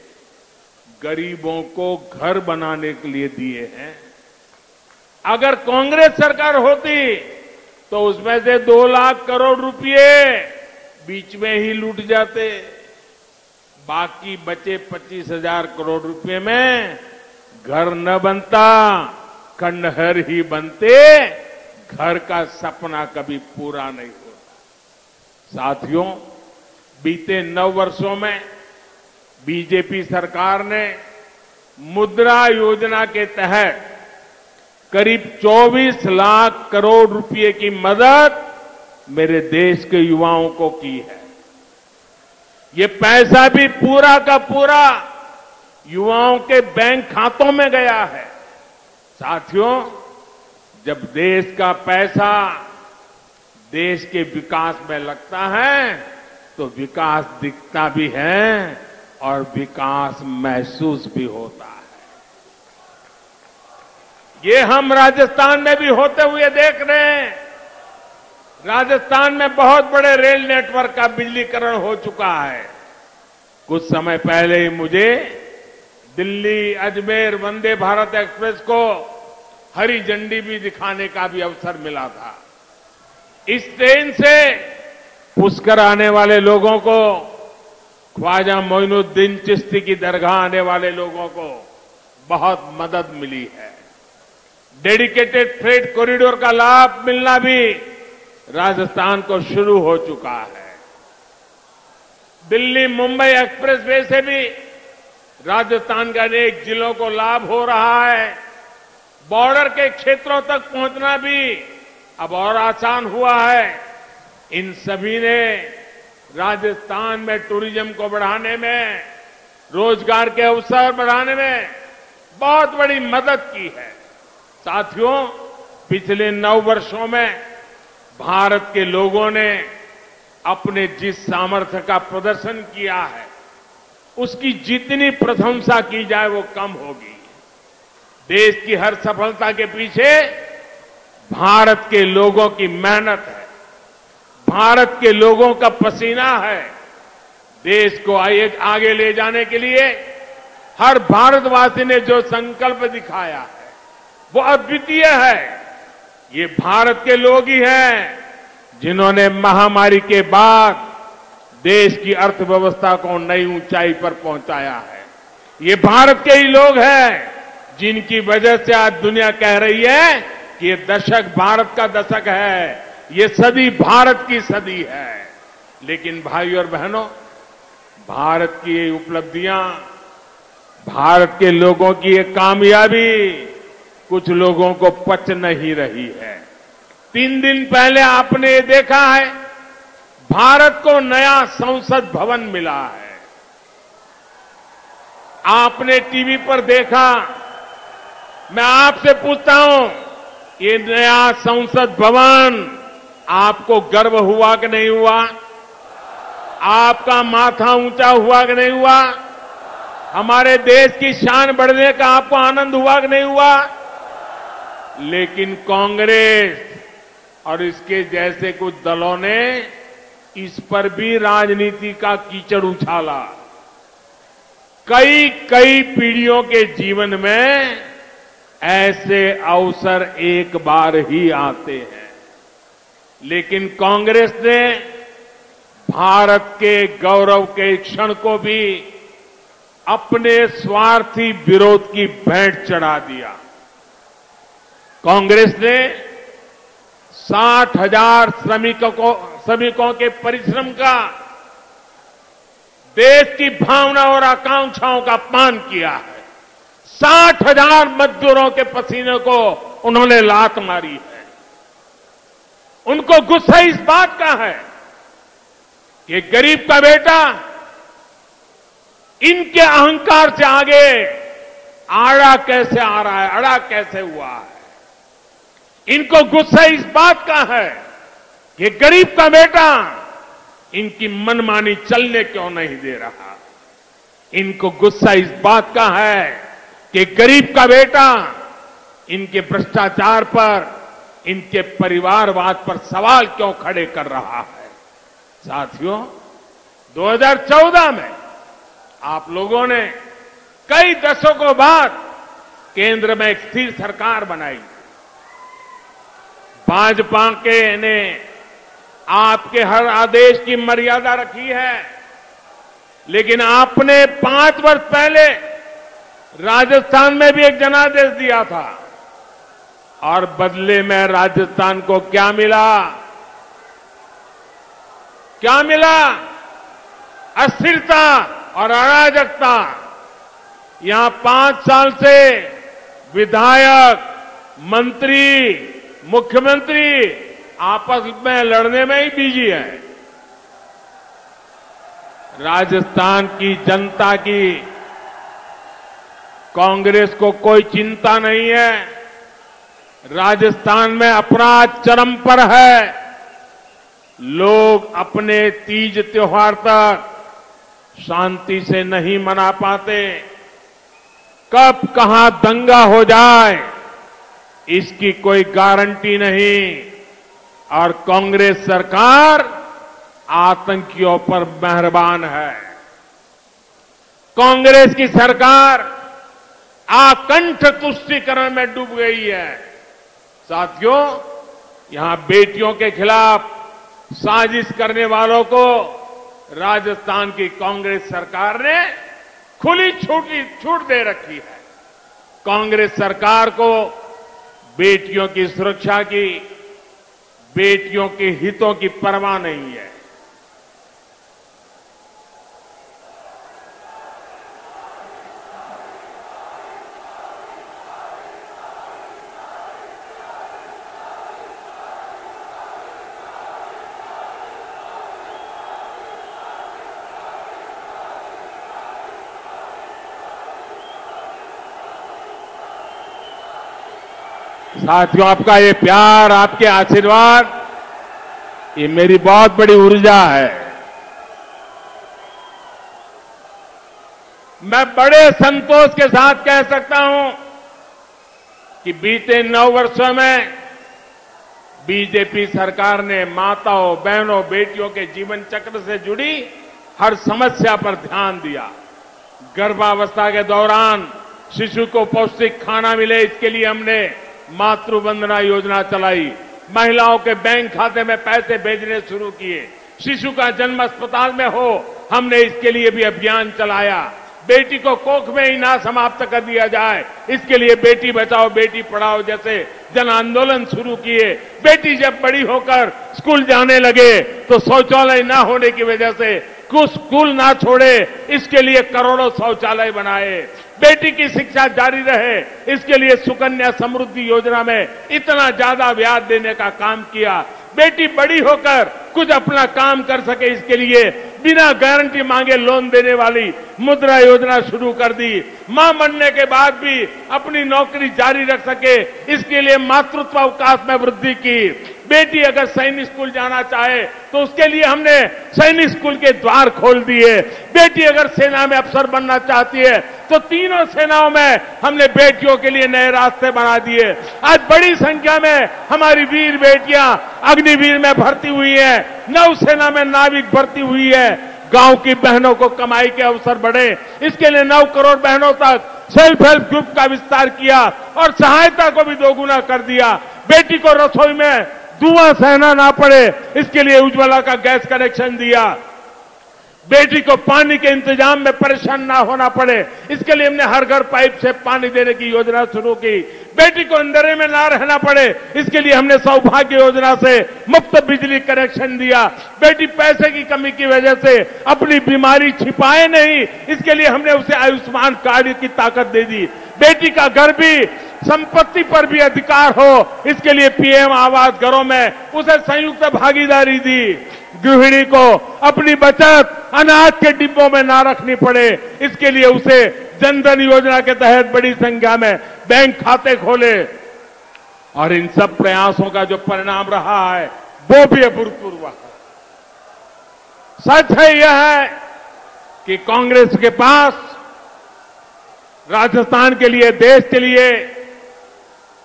गरीबों को घर बनाने के लिए दिए हैं। अगर कांग्रेस सरकार होती तो उसमें से 2 लाख करोड़ रुपए बीच में ही लूट जाते। बाकी बचे 25,000 करोड़ रुपए में घर न बनता, खंडहर ही बनते, घर का सपना कभी पूरा नहीं होता। साथियों, बीते 9 वर्षों में बीजेपी सरकार ने मुद्रा योजना के तहत करीब 24 लाख करोड़ रुपए की मदद मेरे देश के युवाओं को की है। ये पैसा भी पूरा का पूरा युवाओं के बैंक खातों में गया है। साथियों, जब देश का पैसा देश के विकास में लगता है तो विकास दिखता भी है और विकास महसूस भी होता है। ये हम राजस्थान में भी होते हुए देख रहे हैं। राजस्थान में बहुत बड़े रेल नेटवर्क का बिजलीकरण हो चुका है। कुछ समय पहले ही मुझे दिल्ली अजमेर वंदे भारत एक्सप्रेस को हरी झंडी भी दिखाने का भी अवसर मिला था। इस ट्रेन से पुष्कर आने वाले लोगों को, ख्वाजा मोइनुद्दीन चिश्ती की दरगाह आने वाले लोगों को बहुत मदद मिली है। डेडिकेटेड फ्रेट कॉरिडोर का लाभ मिलना भी राजस्थान को शुरू हो चुका है। दिल्ली मुंबई एक्सप्रेसवे से भी राजस्थान के अनेक जिलों को लाभ हो रहा है। बॉर्डर के क्षेत्रों तक पहुंचना भी अब और आसान हुआ है। इन सभी ने राजस्थान में टूरिज्म को बढ़ाने में, रोजगार के अवसर बढ़ाने में बहुत बड़ी मदद की है। साथियों, पिछले 9 वर्षों में भारत के लोगों ने अपने जिस सामर्थ्य का प्रदर्शन किया है उसकी जितनी प्रशंसा की जाए वो कम होगी। देश की हर सफलता के पीछे भारत के लोगों की मेहनत है, भारत के लोगों का पसीना है। देश को आगे ले जाने के लिए हर भारतवासी ने जो संकल्प दिखाया है वो अद्वितीय है। ये भारत के लोग ही हैं जिन्होंने महामारी के बाद देश की अर्थव्यवस्था को नई ऊंचाई पर पहुंचाया है। ये भारत के ही लोग हैं जिनकी वजह से आज दुनिया कह रही है कि ये दशक भारत का दशक है, ये सदी भारत की सदी है। लेकिन भाइयों और बहनों, भारत की ये उपलब्धियां, भारत के लोगों की ये कामयाबी कुछ लोगों को पच नहीं रही है। 3 दिन पहले आपने देखा है, भारत को नया संसद भवन मिला है। आपने टीवी पर देखा। मैं आपसे पूछता हूं, ये नया संसद भवन आपको गर्व हुआ कि नहीं हुआ? आपका माथा ऊंचा हुआ कि नहीं हुआ? हमारे देश की शान बढ़ने का आपको आनंद हुआ कि नहीं हुआ? लेकिन कांग्रेस और इसके जैसे कुछ दलों ने इस पर भी राजनीति का कीचड़ उछाला। कई पीढ़ियों के जीवन में ऐसे अवसर एक बार ही आते हैं, लेकिन कांग्रेस ने भारत के गौरव के क्षण को भी अपने स्वार्थी विरोध की भेंट चढ़ा दिया। कांग्रेस ने 60,000 श्रमिकों के परिश्रम का, देश की भावना और आकांक्षाओं का अपमान किया है। 60,000 मजदूरों के पसीने को उन्होंने लात मारी है। उनको गुस्सा इस बात का है कि गरीब का बेटा इनके अहंकार से आगे आड़ा कैसे आ रहा है, अड़ा कैसे हुआ है। इनको गुस्सा इस बात का है कि गरीब का बेटा इनकी मनमानी चलने क्यों नहीं दे रहा। इनको गुस्सा इस बात का है कि गरीब का बेटा इनके भ्रष्टाचार पर, इनके परिवारवाद पर सवाल क्यों खड़े कर रहा है। साथियों, 2014 में आप लोगों ने कई दशकों बाद केंद्र में एक स्थिर सरकार बनाई। भाजपा ने आपके हर आदेश की मर्यादा रखी है, लेकिन आपने 5 वर्ष पहले राजस्थान में भी एक जनादेश दिया था और बदले में राजस्थान को क्या मिला? क्या मिला? अस्थिरता और अराजकता। यहां 5 साल से विधायक, मंत्री, मुख्यमंत्री आपस में लड़ने में ही बिजी है। राजस्थान की जनता की कांग्रेस को कोई चिंता नहीं है। राजस्थान में अपराध चरम पर है। लोग अपने तीज त्योहार तक शांति से नहीं मना पाते। कब कहां दंगा हो जाए इसकी कोई गारंटी नहीं। और कांग्रेस सरकार आतंकियों पर मेहरबान है। कांग्रेस की सरकार आकंठ तुष्टीकरण में डूब गई है। साथियों, यहां बेटियों के खिलाफ साजिश करने वालों को राजस्थान की कांग्रेस सरकार ने खुली छूट दे रखी है। कांग्रेस सरकार को बेटियों की सुरक्षा की, बेटियों के हितों की परवाह नहीं है। साथियों, आपका ये प्यार, आपके आशीर्वाद, ये मेरी बहुत बड़ी ऊर्जा है। मैं बड़े संतोष के साथ कह सकता हूं कि बीते 9 वर्षों में बीजेपी सरकार ने माताओं, बहनों, बेटियों के जीवन चक्र से जुड़ी हर समस्या पर ध्यान दिया। गर्भावस्था के दौरान शिशु को पौष्टिक खाना मिले, इसके लिए हमने मातृ वंदना योजना चलाई। महिलाओं के बैंक खाते में पैसे भेजने शुरू किए। शिशु का जन्म अस्पताल में हो, हमने इसके लिए भी अभियान चलाया। बेटी को कोख में ही ना समाप्त कर दिया जाए, इसके लिए बेटी बचाओ बेटी पढ़ाओ जैसे जन आंदोलन शुरू किए। बेटी जब बड़ी होकर स्कूल जाने लगे तो शौचालय ना होने की वजह से कुछ स्कूल ना छोड़े, इसके लिए करोड़ों शौचालय बनाए। बेटी की शिक्षा जारी रहे, इसके लिए सुकन्या समृद्धि योजना में इतना ज्यादा ब्याज देने का काम किया। बेटी बड़ी होकर कुछ अपना काम कर सके, इसके लिए बिना गारंटी मांगे लोन देने वाली मुद्रा योजना शुरू कर दी। मां बनने के बाद भी अपनी नौकरी जारी रख सके, इसके लिए मातृत्व अवकाश में वृद्धि की। बेटी अगर सैनिक स्कूल जाना चाहे तो उसके लिए हमने सैनिक स्कूल के द्वार खोल दिए। बेटी अगर सेना में अफसर बनना चाहती है तो तीनों सेनाओं में हमने बेटियों के लिए नए रास्ते बना दिए। आज बड़ी संख्या में हमारी वीर बेटियां अग्निवीर में भर्ती हुई है, नौसेना में नाविक भर्ती हुई है। गांव की बहनों को कमाई के अवसर बढ़े, इसके लिए 9 करोड़ बहनों तक सेल्फ हेल्प ग्रुप का विस्तार किया और सहायता को भी दोगुना कर दिया। बेटी को रसोई में धुआं सहना ना पड़े, इसके लिए उज्ज्वला का गैस कनेक्शन दिया। बेटी को पानी के इंतजाम में परेशान ना होना पड़े, इसके लिए हमने हर घर पाइप से पानी देने की योजना शुरू की। बेटी को अंधेरे में ना रहना पड़े, इसके लिए हमने सौभाग्य योजना से मुफ्त बिजली कनेक्शन दिया। बेटी पैसे की कमी की वजह से अपनी बीमारी छिपाए नहीं, इसके लिए हमने उसे आयुष्मान कार्ड की ताकत दे दी। बेटी का घर भी संपत्ति पर भी अधिकार हो, इसके लिए पीएम आवास घरों में उसे संयुक्त भागीदारी दी। गृहिणी को अपनी बचत अनाज के डिब्बों में ना रखनी पड़े, इसके लिए उसे जनधन योजना के तहत बड़ी संख्या में बैंक खाते खोले। और इन सब प्रयासों का जो परिणाम रहा है वो भी अभूतपूर्व है। सच है यह है कि कांग्रेस के पास राजस्थान के लिए, देश के लिए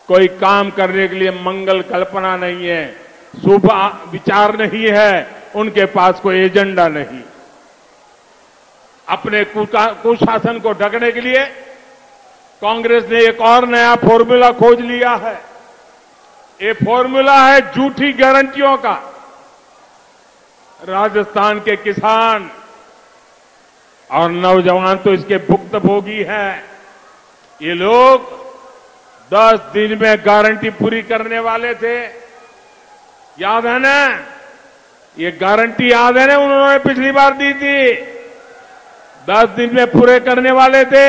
कोई काम करने के लिए मंगल कल्पना नहीं है, शुभ विचार नहीं है, उनके पास कोई एजेंडा नहीं। अपने कुशासन को ढकने के लिए कांग्रेस ने एक और नया फॉर्मूला खोज लिया है। ये फॉर्मूला है झूठी गारंटियों का। राजस्थान के किसान और नौजवान तो इसके भुक्तभोगी हैं। ये लोग 10 दिन में गारंटी पूरी करने वाले थे, याद है ना? ये गारंटी याद है ना, उन्होंने पिछली बार दी थी, 10 दिन में पूरे करने वाले थे।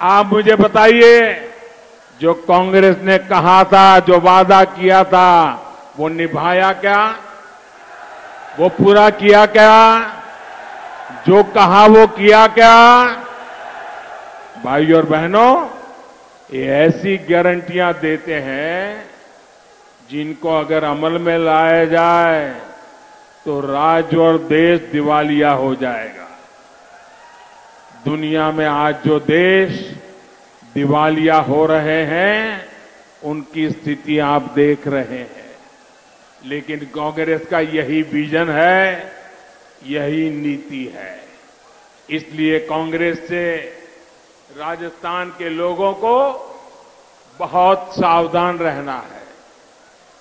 आप मुझे बताइए, जो कांग्रेस ने कहा था, जो वादा किया था, वो निभाया क्या? वो पूरा किया क्या? जो कहा वो किया क्या? भाई और बहनों, ये ऐसी गारंटियां देते हैं जिनको अगर अमल में लाया जाए तो राज्य और देश दिवालिया हो जाएगा। दुनिया में आज जो देश दिवालिया हो रहे हैं उनकी स्थिति आप देख रहे हैं, लेकिन कांग्रेस का यही विजन है, यही नीति है। इसलिए कांग्रेस से राजस्थान के लोगों को बहुत सावधान रहना है।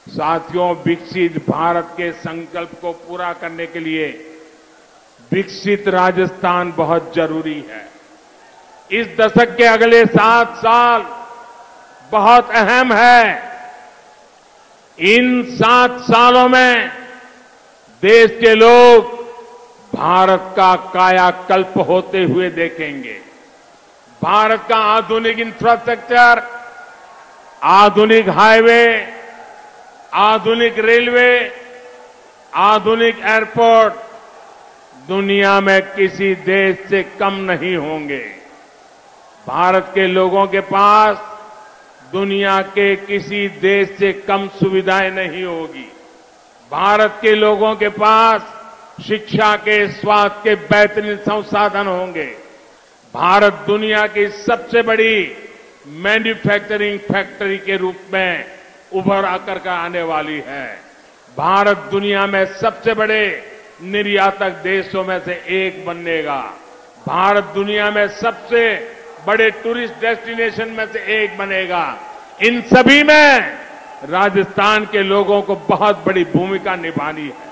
साथियों, विकसित भारत के संकल्प को पूरा करने के लिए विकसित राजस्थान बहुत जरूरी है। इस दशक के अगले 7 साल बहुत अहम है। इन 7 सालों में देश के लोग भारत का कायाकल्प होते हुए देखेंगे। भारत का आधुनिक इंफ्रास्ट्रक्चर, आधुनिक हाईवे, आधुनिक रेलवे, आधुनिक एयरपोर्ट दुनिया में किसी देश से कम नहीं होंगे। भारत के लोगों के पास दुनिया के किसी देश से कम सुविधाएं नहीं होगी। भारत के लोगों के पास शिक्षा के, स्वास्थ्य के बेहतरीन संसाधन होंगे। भारत दुनिया की सबसे बड़ी मैन्युफैक्चरिंग फैक्ट्री के रूप में उभर आकर का आने वाली है। भारत दुनिया में सबसे बड़े निर्यातक देशों में से एक बनेगा। भारत दुनिया में सबसे बड़े टूरिस्ट डेस्टिनेशन में से एक बनेगा। इन सभी में राजस्थान के लोगों को बहुत बड़ी भूमिका निभानी है।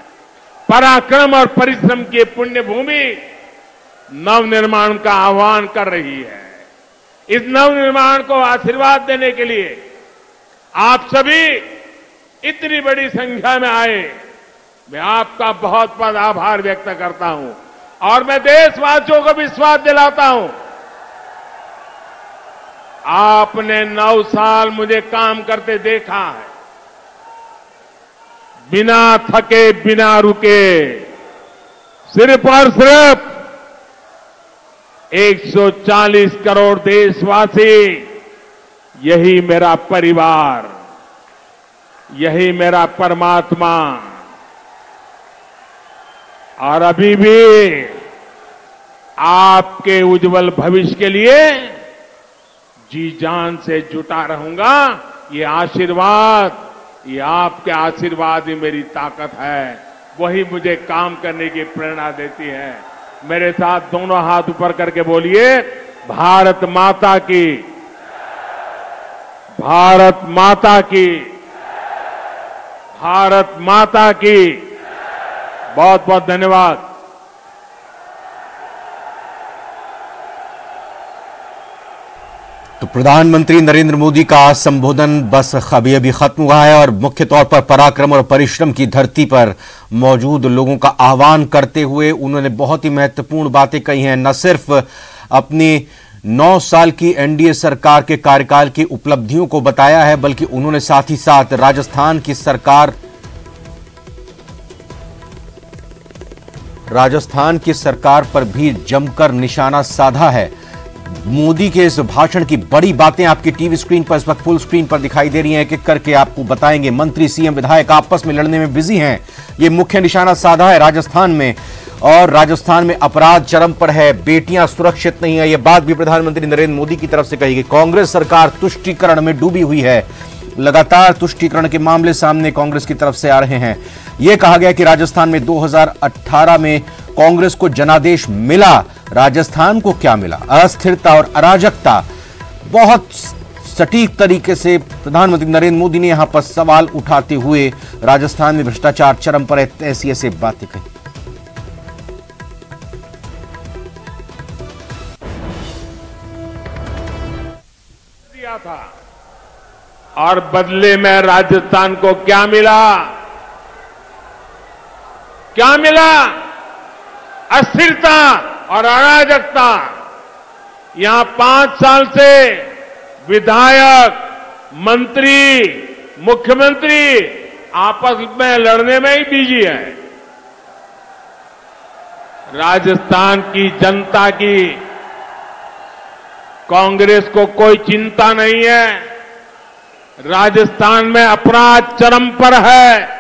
पराक्रम और परिश्रम की पुण्य भूमि नवनिर्माण का आह्वान कर रही है। इस नवनिर्माण को आशीर्वाद देने के लिए आप सभी इतनी बड़ी संख्या में आए, मैं आपका बहुत बहुत आभार व्यक्त करता हूं और मैं देशवासियों को विश्वास दिलाता हूं, आपने 9 साल मुझे काम करते देखा है, बिना थके बिना रुके, सिर्फ और सिर्फ 140 करोड़ देशवासी, यही मेरा परिवार, यही मेरा परमात्मा। और अभी भी आपके उज्जवल भविष्य के लिए जी जान से जुटा रहूंगा। ये आशीर्वाद, ये आपके आशीर्वाद ही मेरी ताकत है, वही मुझे काम करने की प्रेरणा देती है। मेरे साथ दोनों हाथ ऊपर करके बोलिए, भारत माता की, भारत माता की, भारत माता की। बहुत बहुत धन्यवाद। तो प्रधानमंत्री नरेंद्र मोदी का संबोधन बस अभी खत्म हुआ है और मुख्य तौर पर पराक्रम और परिश्रम की धरती पर मौजूद लोगों का आह्वान करते हुए उन्होंने बहुत ही महत्वपूर्ण बातें कही हैं। न सिर्फ अपनी 9 साल की एनडीए सरकार के कार्यकाल की उपलब्धियों को बताया है, बल्कि उन्होंने साथ ही साथ राजस्थान की सरकार पर भी जमकर निशाना साधा है। मोदी के इस भाषण की बड़ी बातें आपकी टीवी स्क्रीन पर इस वक्त फुल स्क्रीन पर दिखाई दे रही हैं, एक एक करके आपको बताएंगे। मंत्री, सीएम, विधायक आपस में लड़ने में बिजी हैं, ये मुख्य निशाना साधा है राजस्थान में। और राजस्थान में अपराध चरम पर है, बेटियां सुरक्षित नहीं है, यह बात भी प्रधानमंत्री नरेंद्र मोदी की तरफ से कही गई। कांग्रेस सरकार तुष्टीकरण में डूबी हुई है, लगातार तुष्टीकरण के मामले सामने कांग्रेस की तरफ से आ रहे हैं। यह कहा गया कि राजस्थान में 2018 में कांग्रेस को जनादेश मिला, राजस्थान को क्या मिला? अस्थिरता और अराजकता। बहुत सटीक तरीके से प्रधानमंत्री नरेंद्र मोदी ने यहां पर सवाल उठाते हुए राजस्थान में भ्रष्टाचार चरम पर है, ऐसी बातें कही। दिया था और बदले में राजस्थान को क्या मिला? क्या मिला? अस्थिरता और अराजकता। यहां 5 साल से विधायक, मंत्री, मुख्यमंत्री आपस में लड़ने में ही बिजी है। राजस्थान की जनता की कांग्रेस को कोई चिंता नहीं है। राजस्थान में अपराध चरम पर है।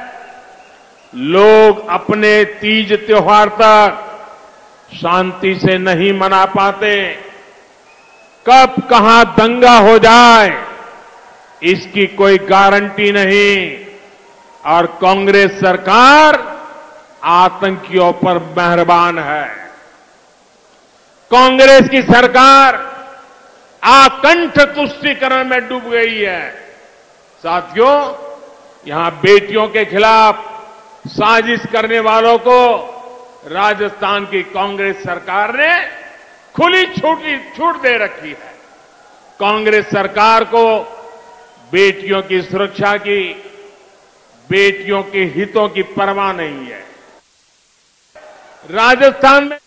लोग अपने तीज त्योहार तक शांति से नहीं मना पाते। कब कहां दंगा हो जाए इसकी कोई गारंटी नहीं। और कांग्रेस सरकार आतंकियों पर मेहरबान है। कांग्रेस की सरकार आकंठ तुष्टीकरण में डूब गई है। साथियों, यहां बेटियों के खिलाफ साजिश करने वालों को राजस्थान की कांग्रेस सरकार ने खुली छूट दे रखी है। कांग्रेस सरकार को बेटियों की सुरक्षा की, बेटियों के हितों की परवाह नहीं है। राजस्थान में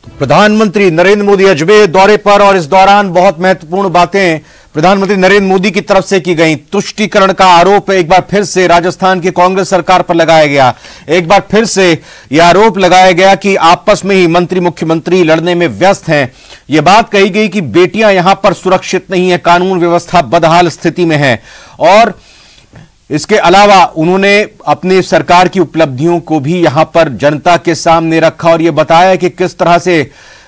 प्रधानमंत्री नरेंद्र मोदी अजमेर दौरे पर और इस दौरान बहुत महत्वपूर्ण बातें प्रधानमंत्री नरेंद्र मोदी की तरफ से की गई। तुष्टीकरण का आरोप एक बार फिर से राजस्थान की कांग्रेस सरकार पर लगाया गया। एक बार फिर से यह आरोप लगाया गया कि आपस में ही मंत्री, मुख्यमंत्री लड़ने में व्यस्त हैं। यह बात कही गई कि बेटियां यहां पर सुरक्षित नहीं है, कानून व्यवस्था बदहाल स्थिति में है। और इसके अलावा उन्होंने अपनी सरकार की उपलब्धियों को भी यहां पर जनता के सामने रखा और यह बताया कि किस तरह से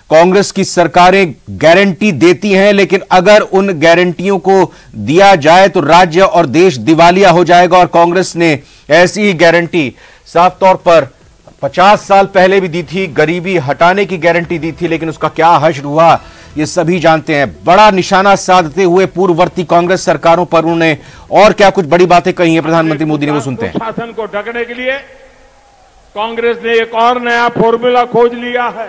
कांग्रेस की सरकारें गारंटी देती हैं, लेकिन अगर उन गारंटियों को दिया जाए तो राज्य और देश दिवालिया हो जाएगा। और कांग्रेस ने ऐसी ही गारंटी साफ तौर पर 50 साल पहले भी दी थी, गरीबी हटाने की गारंटी दी थी, लेकिन उसका क्या हश्र हुआ ये सभी जानते हैं। बड़ा निशाना साधते हुए पूर्ववर्ती कांग्रेस सरकारों पर उन्होंने और क्या कुछ बड़ी बातें कही हैं प्रधानमंत्री मोदी ने, वो सुनते हैं। शासन को ढकने के लिए कांग्रेस ने एक और नया फॉर्मूला खोज लिया है।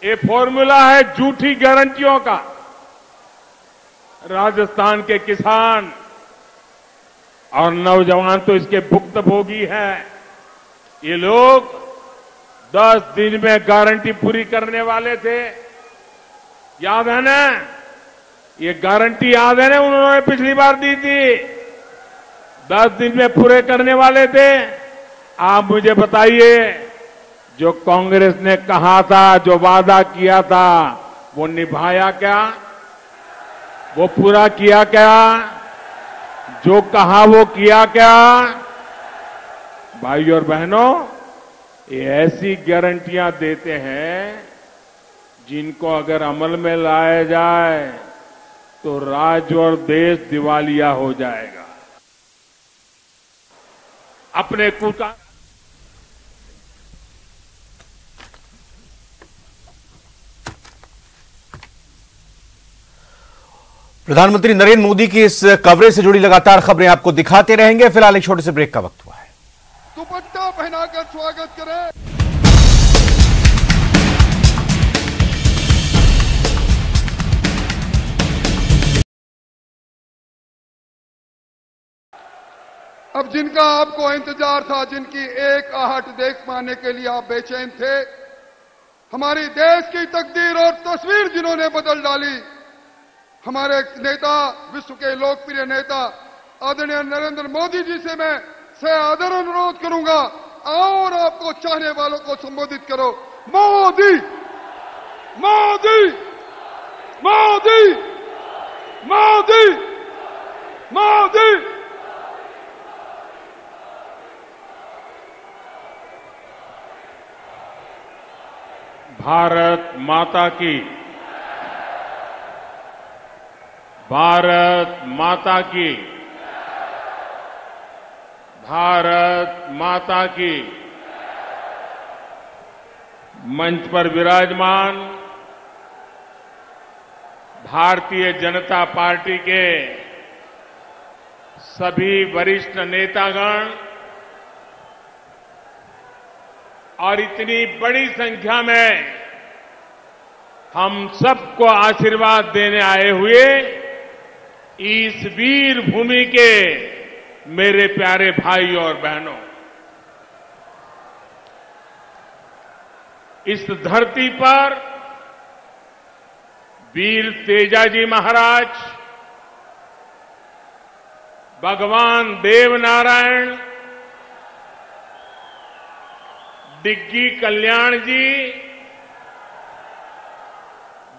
ये फॉर्मूला है झूठी गारंटियों का। राजस्थान के किसान और नौजवान तो इसके भुक्तभोगी हैं। ये लोग 10 दिन में गारंटी पूरी करने वाले थे। याद है ना? ये गारंटी याद है ना? उन्होंने पिछली बार दी थी, 10 दिन में पूरे करने वाले थे। आप मुझे बताइए, जो कांग्रेस ने कहा था, जो वादा किया था, वो निभाया क्या? वो पूरा किया क्या? जो कहा वो किया क्या? भाई और बहनों, ये ऐसी गारंटियां देते हैं जिनको अगर अमल में लाया जाए तो राज्य और देश दिवालिया हो जाएगा। अपने कुका प्रधानमंत्री नरेंद्र मोदी की इस कवरेज से जुड़ी लगातार खबरें आपको दिखाते रहेंगे। फिलहाल एक छोटे से ब्रेक का वक्त हुआ है। दुपट्टा पहनाकर स्वागत करें। अब जिनका आपको इंतजार था, जिनकी एक आहट देख पाने के लिए आप बेचैन थे, हमारी देश की तकदीर और तस्वीर जिन्होंने बदल डाली, हमारे नेता, विश्व के लोकप्रिय नेता आदरणीय नरेंद्र मोदी जी से मैं आदर अनुरोध करूंगा, आओ और आपको चाहने वालों को संबोधित करो। मोदी, मोदी, मोदी, मोदी, मोदी। भारत माता की, भारत माता की, भारत माता की। मंच पर विराजमान भारतीय जनता पार्टी के सभी वरिष्ठ नेतागण और इतनी बड़ी संख्या में हम सबको आशीर्वाद देने आए हुए इस वीर भूमि के मेरे प्यारे भाई और बहनों, इस धरती पर वीर तेजाजी महाराज, भगवान देवनारायण, डिग्गी कल्याण जी,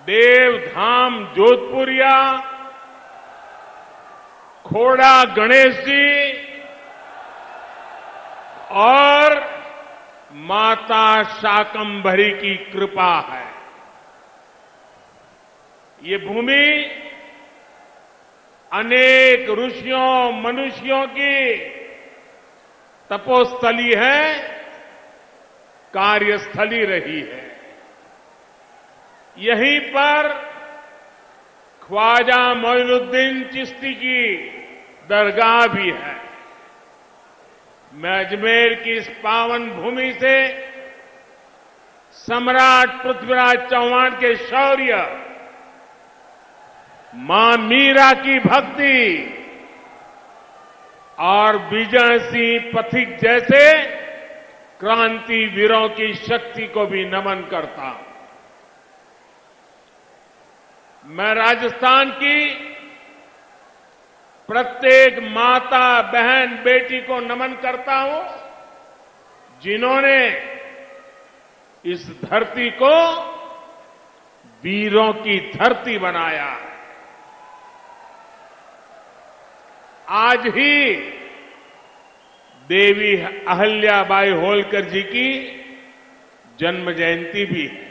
देवधाम जोधपुरिया, खोड़ा गणेश जी और माता शाकंभरी की कृपा है। ये भूमि अनेक ऋषियों मनुष्यों की तपोस्थली है, कार्यस्थली रही है। यहीं पर ख्वाजा मोइनुद्दीन चिश्ती की दरगाह भी है। मैं अजमेर की इस पावन भूमि से सम्राट पृथ्वीराज चौहान के शौर्य, मां मीरा की भक्ति और विजय सिंह पथिक जैसे क्रांति वीरों की शक्ति को भी नमन करता हूं। मैं राजस्थान की प्रत्येक माता, बहन, बेटी को नमन करता हूं जिन्होंने इस धरती को वीरों की धरती बनाया। आज ही देवी अहल्याबाई होलकर जी की जन्म जयंती भी है।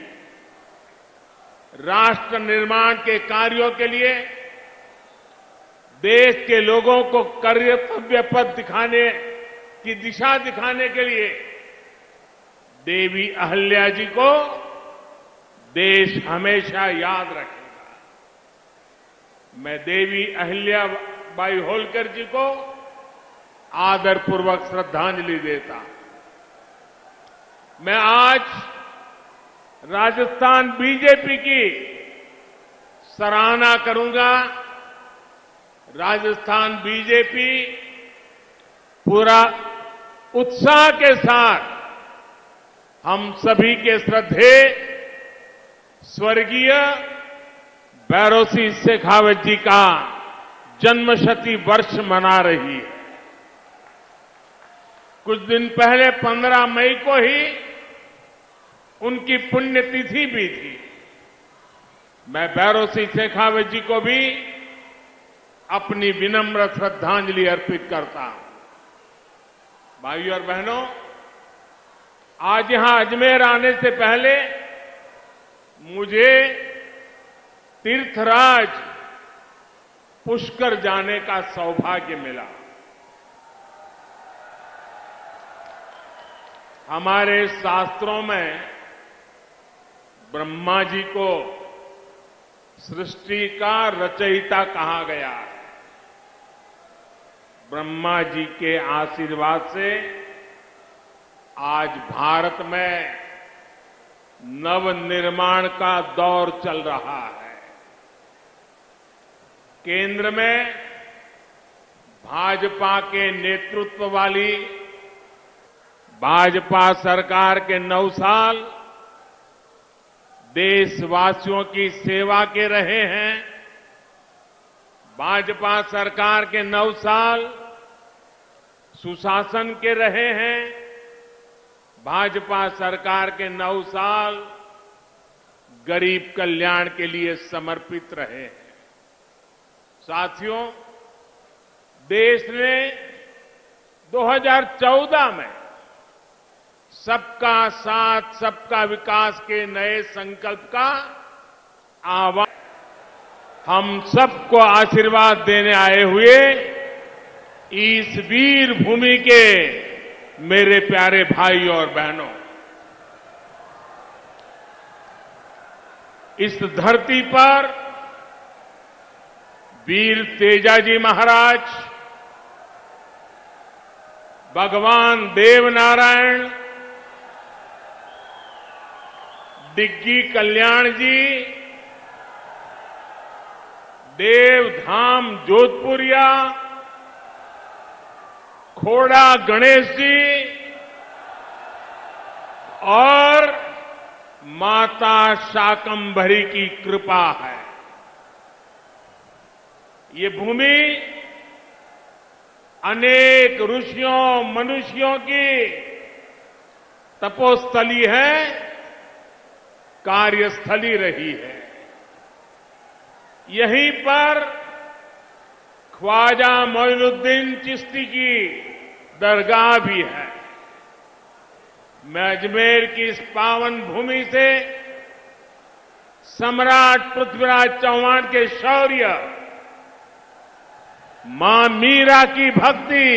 राष्ट्र निर्माण के कार्यों के लिए देश के लोगों को कर्तव्य पथ दिखाने की दिशा दिखाने के लिए देवी अहल्या जी को देश हमेशा याद रखेगा। मैं देवी अहल्याबाई होलकर जी को आदरपूर्वक श्रद्धांजलि देता हूं। मैं आज राजस्थान बीजेपी की सराहना करूंगा। राजस्थान बीजेपी पूरा उत्साह के साथ हम सभी के श्रद्धेय स्वर्गीय भैरों सिंह शेखावत जी का जन्मशती वर्ष मना रही है। कुछ दिन पहले 15 मई को ही उनकी पुण्यतिथि भी थी। मैं भैरों सिंह शेखावत जी को भी अपनी विनम्र श्रद्धांजलि अर्पित करता हूं। भाइयों और बहनों, आज यहां अजमेर आने से पहले मुझे तीर्थराज पुष्कर जाने का सौभाग्य मिला। हमारे शास्त्रों में ब्रह्मा जी को सृष्टि का रचयिता कहा गया है। ब्रह्मा जी के आशीर्वाद से आज भारत में नवनिर्माण का दौर चल रहा है। केंद्र में भाजपा के नेतृत्व वाली भाजपा सरकार के 9 साल देशवासियों की सेवा के रहे हैं। भाजपा सरकार के 9 साल सुशासन के रहे हैं। भाजपा सरकार के 9 साल गरीब कल्याण के लिए समर्पित रहे हैं। साथियों, देश ने 2014 में सबका साथ सबका विकास के नए संकल्प का आह्वान हम सबको आशीर्वाद देने आए हुए इस वीर भूमि के मेरे प्यारे भाई और बहनों, इस धरती पर वीर तेजाजी महाराज, भगवान देवनारायण, डिग्गी कल्याण जी, देवधाम जोधपुरिया, खोड़ा गणेश जी और माता शाकंभरी की कृपा है। ये भूमि अनेक ऋषियों मनुष्यों की तपोस्थली है, कार्यस्थली रही है। यहीं पर ख्वाजा मोइनुद्दीन चिश्ती की दरगाह भी है। मैं अजमेर की इस पावन भूमि से सम्राट पृथ्वीराज चौहान के शौर्य, मां मीरा की भक्ति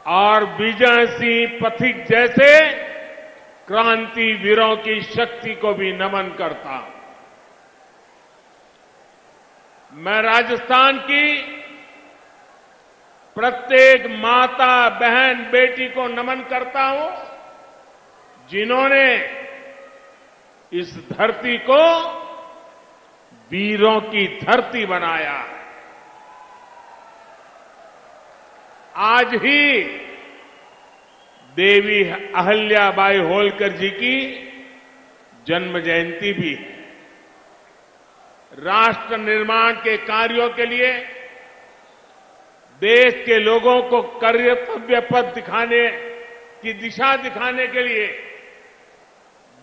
और विजय सिंह पथिक जैसे क्रांति वीरों की शक्ति को भी नमन करता हूं। मैं राजस्थान की प्रत्येक माता, बहन, बेटी को नमन करता हूं जिन्होंने इस धरती को वीरों की धरती बनाया है। आज ही देवी अहल्याबाई होलकर जी की जन्म जयंती भी है। राष्ट्र निर्माण के कार्यों के लिए देश के लोगों को कर्तव्य पथ दिखाने की दिशा दिखाने के लिए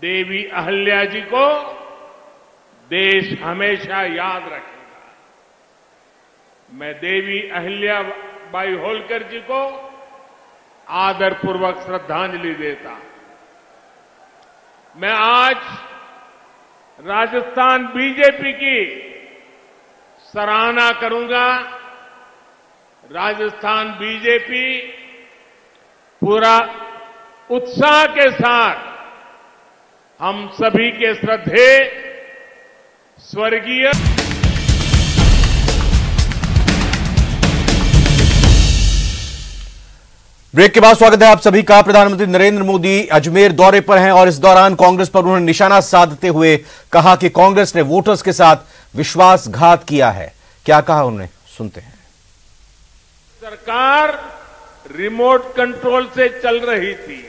देवी अहल्या जी को देश हमेशा याद रखेगा। मैं देवी अहल्याबाई होलकर जी को आदरपूर्वक श्रद्धांजलि देता हूं। मैं आज राजस्थान बीजेपी की सराहना करूंगा। राजस्थान बीजेपी पूरा उत्साह के साथ हम सभी के श्रद्धेय स्वर्गीय ब्रेक के बाद स्वागत है आप सभी का। प्रधानमंत्री नरेंद्र मोदी अजमेर दौरे पर हैं और इस दौरान कांग्रेस पर उन्होंने निशाना साधते हुए कहा कि कांग्रेस ने वोटर्स के साथ विश्वासघात किया है। क्या कहा उन्होंने, सुनते हैं। सरकार रिमोट कंट्रोल से चल रही थी,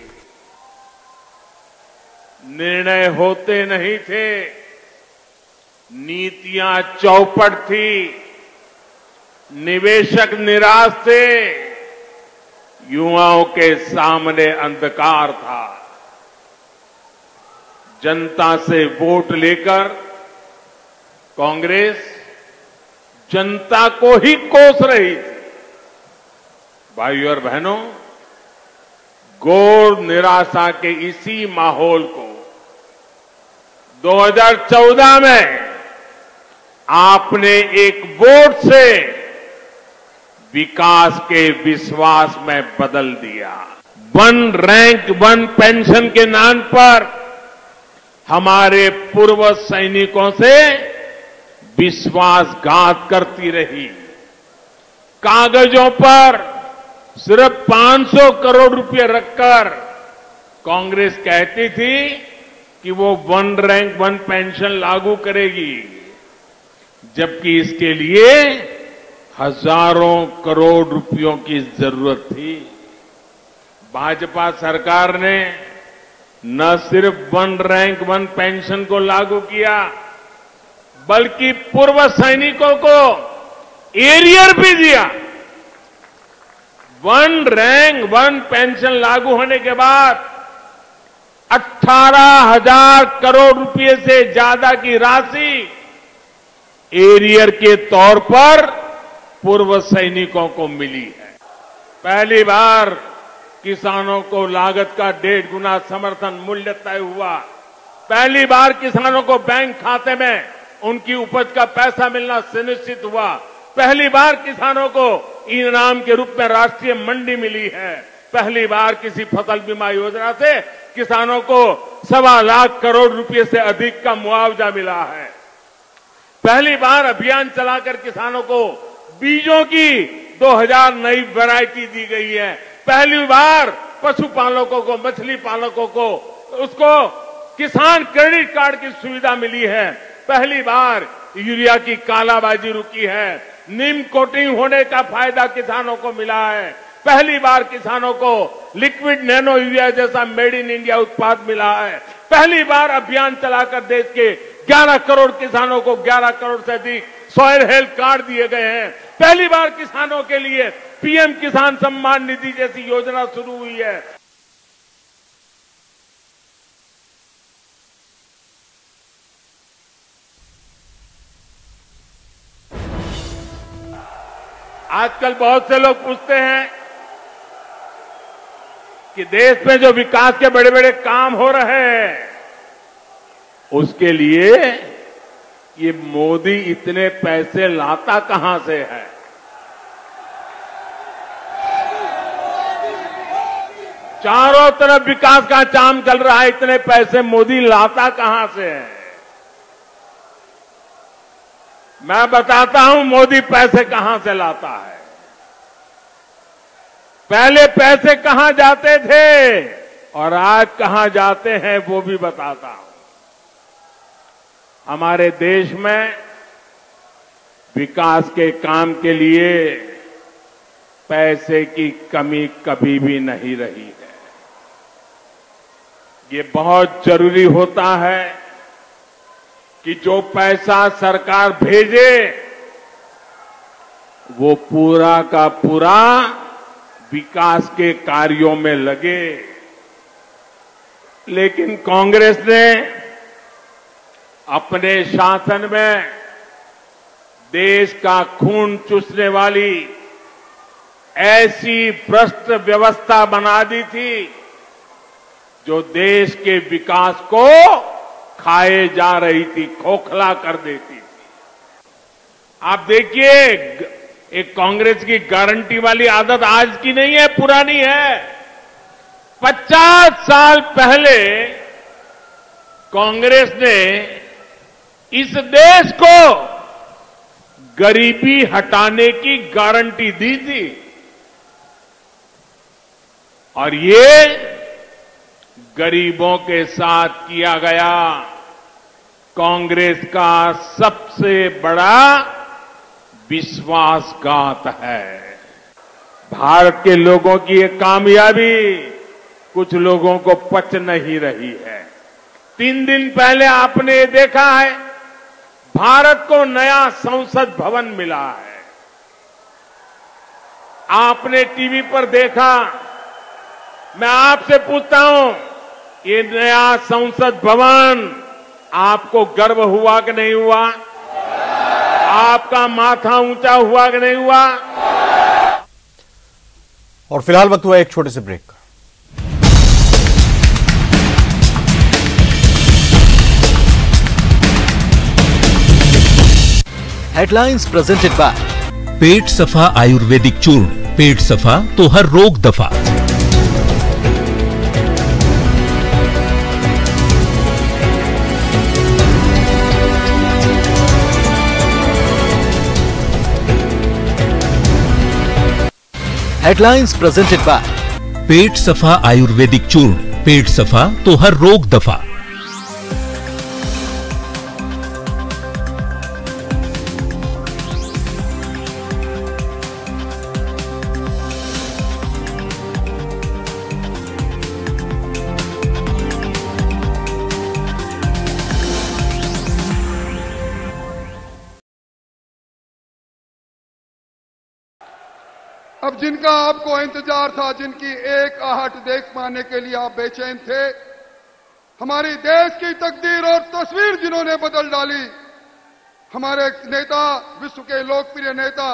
निर्णय होते नहीं थे, नीतियां चौपट थी, निवेशक निराश थे, युवाओं के सामने अंधकार था। जनता से वोट लेकर कांग्रेस जनता को ही कोस रही थी। भाइयों और बहनों, घोर निराशा के इसी माहौल को 2014 में आपने एक वोट से विकास के विश्वास में बदल दिया। वन रैंक वन पेंशन के नाम पर हमारे पूर्व सैनिकों से विश्वासघात करती रही। कागजों पर सिर्फ 500 करोड़ रुपए रखकर कांग्रेस कहती थी कि वो वन रैंक वन पेंशन लागू करेगी, जबकि इसके लिए हजारों करोड़ रुपयों की जरूरत थी। भाजपा सरकार ने न सिर्फ वन रैंक वन पेंशन को लागू किया, बल्कि पूर्व सैनिकों को एरियर भी दिया। वन रैंक वन पेंशन लागू होने के बाद 18,000 करोड़ रुपए से ज्यादा की राशि एरियर के तौर पर पूर्व सैनिकों को मिली है। पहली बार किसानों को लागत का 1.5 गुना समर्थन मूल्य तय हुआ। पहली बार किसानों को बैंक खाते में उनकी उपज का पैसा मिलना सुनिश्चित हुआ। पहली बार किसानों को इनाम के रूप में राष्ट्रीय मंडी मिली है। पहली बार किसी फसल बीमा योजना से किसानों को 1.25 लाख करोड़ रुपए से अधिक का मुआवजा मिला है। पहली बार अभियान चलाकर किसानों को बीजों की 2000 नई वैरायटी दी गई है। पहली बार पशुपालकों को, मछली पालकों को उसको किसान क्रेडिट कार्ड की सुविधा मिली है। पहली बार यूरिया की कालाबाजी रुकी है। नीम कोटिंग होने का फायदा किसानों को मिला है। पहली बार किसानों को लिक्विड नैनो यूरिया जैसा मेड इन इंडिया उत्पाद मिला है। पहली बार अभियान चलाकर देश के 11 करोड़ किसानों को 11 करोड़ से अधिक सॉइल हेल्थ कार्ड दिए गए हैं। पहली बार किसानों के लिए पीएम किसान सम्मान निधि जैसी योजना शुरू हुई है। आजकल बहुत से लोग पूछते हैं कि देश में जो विकास के बड़े बड़े काम हो रहे हैं, उसके लिए ये मोदी इतने पैसे लाता कहां से है। चारों तरफ विकास का काम चल रहा है, इतने पैसे मोदी लाता कहां से है। मैं बताता हूं मोदी पैसे कहां से लाता है। पहले पैसे कहां जाते थे और आज कहां जाते हैं वो भी बताता हूं। हमारे देश में विकास के काम के लिए पैसे की कमी कभी भी नहीं रही है। ये बहुत जरूरी होता है कि जो पैसा सरकार भेजे वो पूरा का पूरा विकास के कार्यों में लगे। लेकिन कांग्रेस ने अपने शासन में देश का खून चूसने वाली ऐसी भ्रष्ट व्यवस्था बना दी थी जो देश के विकास को खाए जा रही थी, खोखला कर देती थी। आप देखिए, एक कांग्रेस की गारंटी वाली आदत आज की नहीं है, पुरानी है। 50 साल पहले कांग्रेस ने इस देश को गरीबी हटाने की गारंटी दी थी। और ये गरीबों के साथ किया गया कांग्रेस का सबसे बड़ा विश्वासघात है। भारत के लोगों की ये कामयाबी कुछ लोगों को पच नहीं रही है। 3 दिन पहले आपने देखा है, भारत को नया संसद भवन मिला है। आपने टीवी पर देखा। मैं आपसे पूछता हूं, ये नया संसद भवन आपको गर्व हुआ कि नहीं हुआ? आपका माथा ऊंचा हुआ कि नहीं हुआ? और फिलहाल वक्त हुआ एक छोटे से ब्रेक का। हेडलाइंस प्रेजेंटेड बाय पेट सफा आयुर्वेदिक चूर्ण। पेट सफा तो हर रोग दफा। हेडलाइंस प्रेजेंटेड बाय पेट सफा आयुर्वेदिक चूर्ण। पेट सफा तो हर रोग दफा। अब जिनका आपको इंतजार था, जिनकी एक आहट देख पाने के लिए आप बेचैन थे, हमारी देश की तकदीर और तस्वीर जिन्होंने बदल डाली, हमारे नेता, विश्व के लोकप्रिय नेता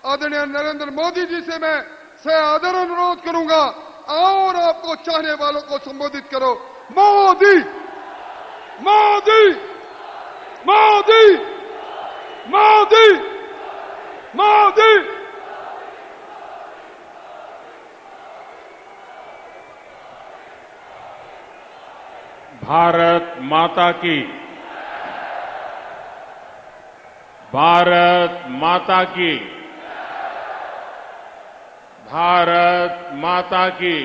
आदरणीय नरेंद्र मोदी जी से मैं सआदर अनुरोध करूंगा, आओ और आपको चाहने वालों को संबोधित करो। मोदी मोदी मोदी मोदी मोदी। भारत माता की, भारत माता की, भारत माता की।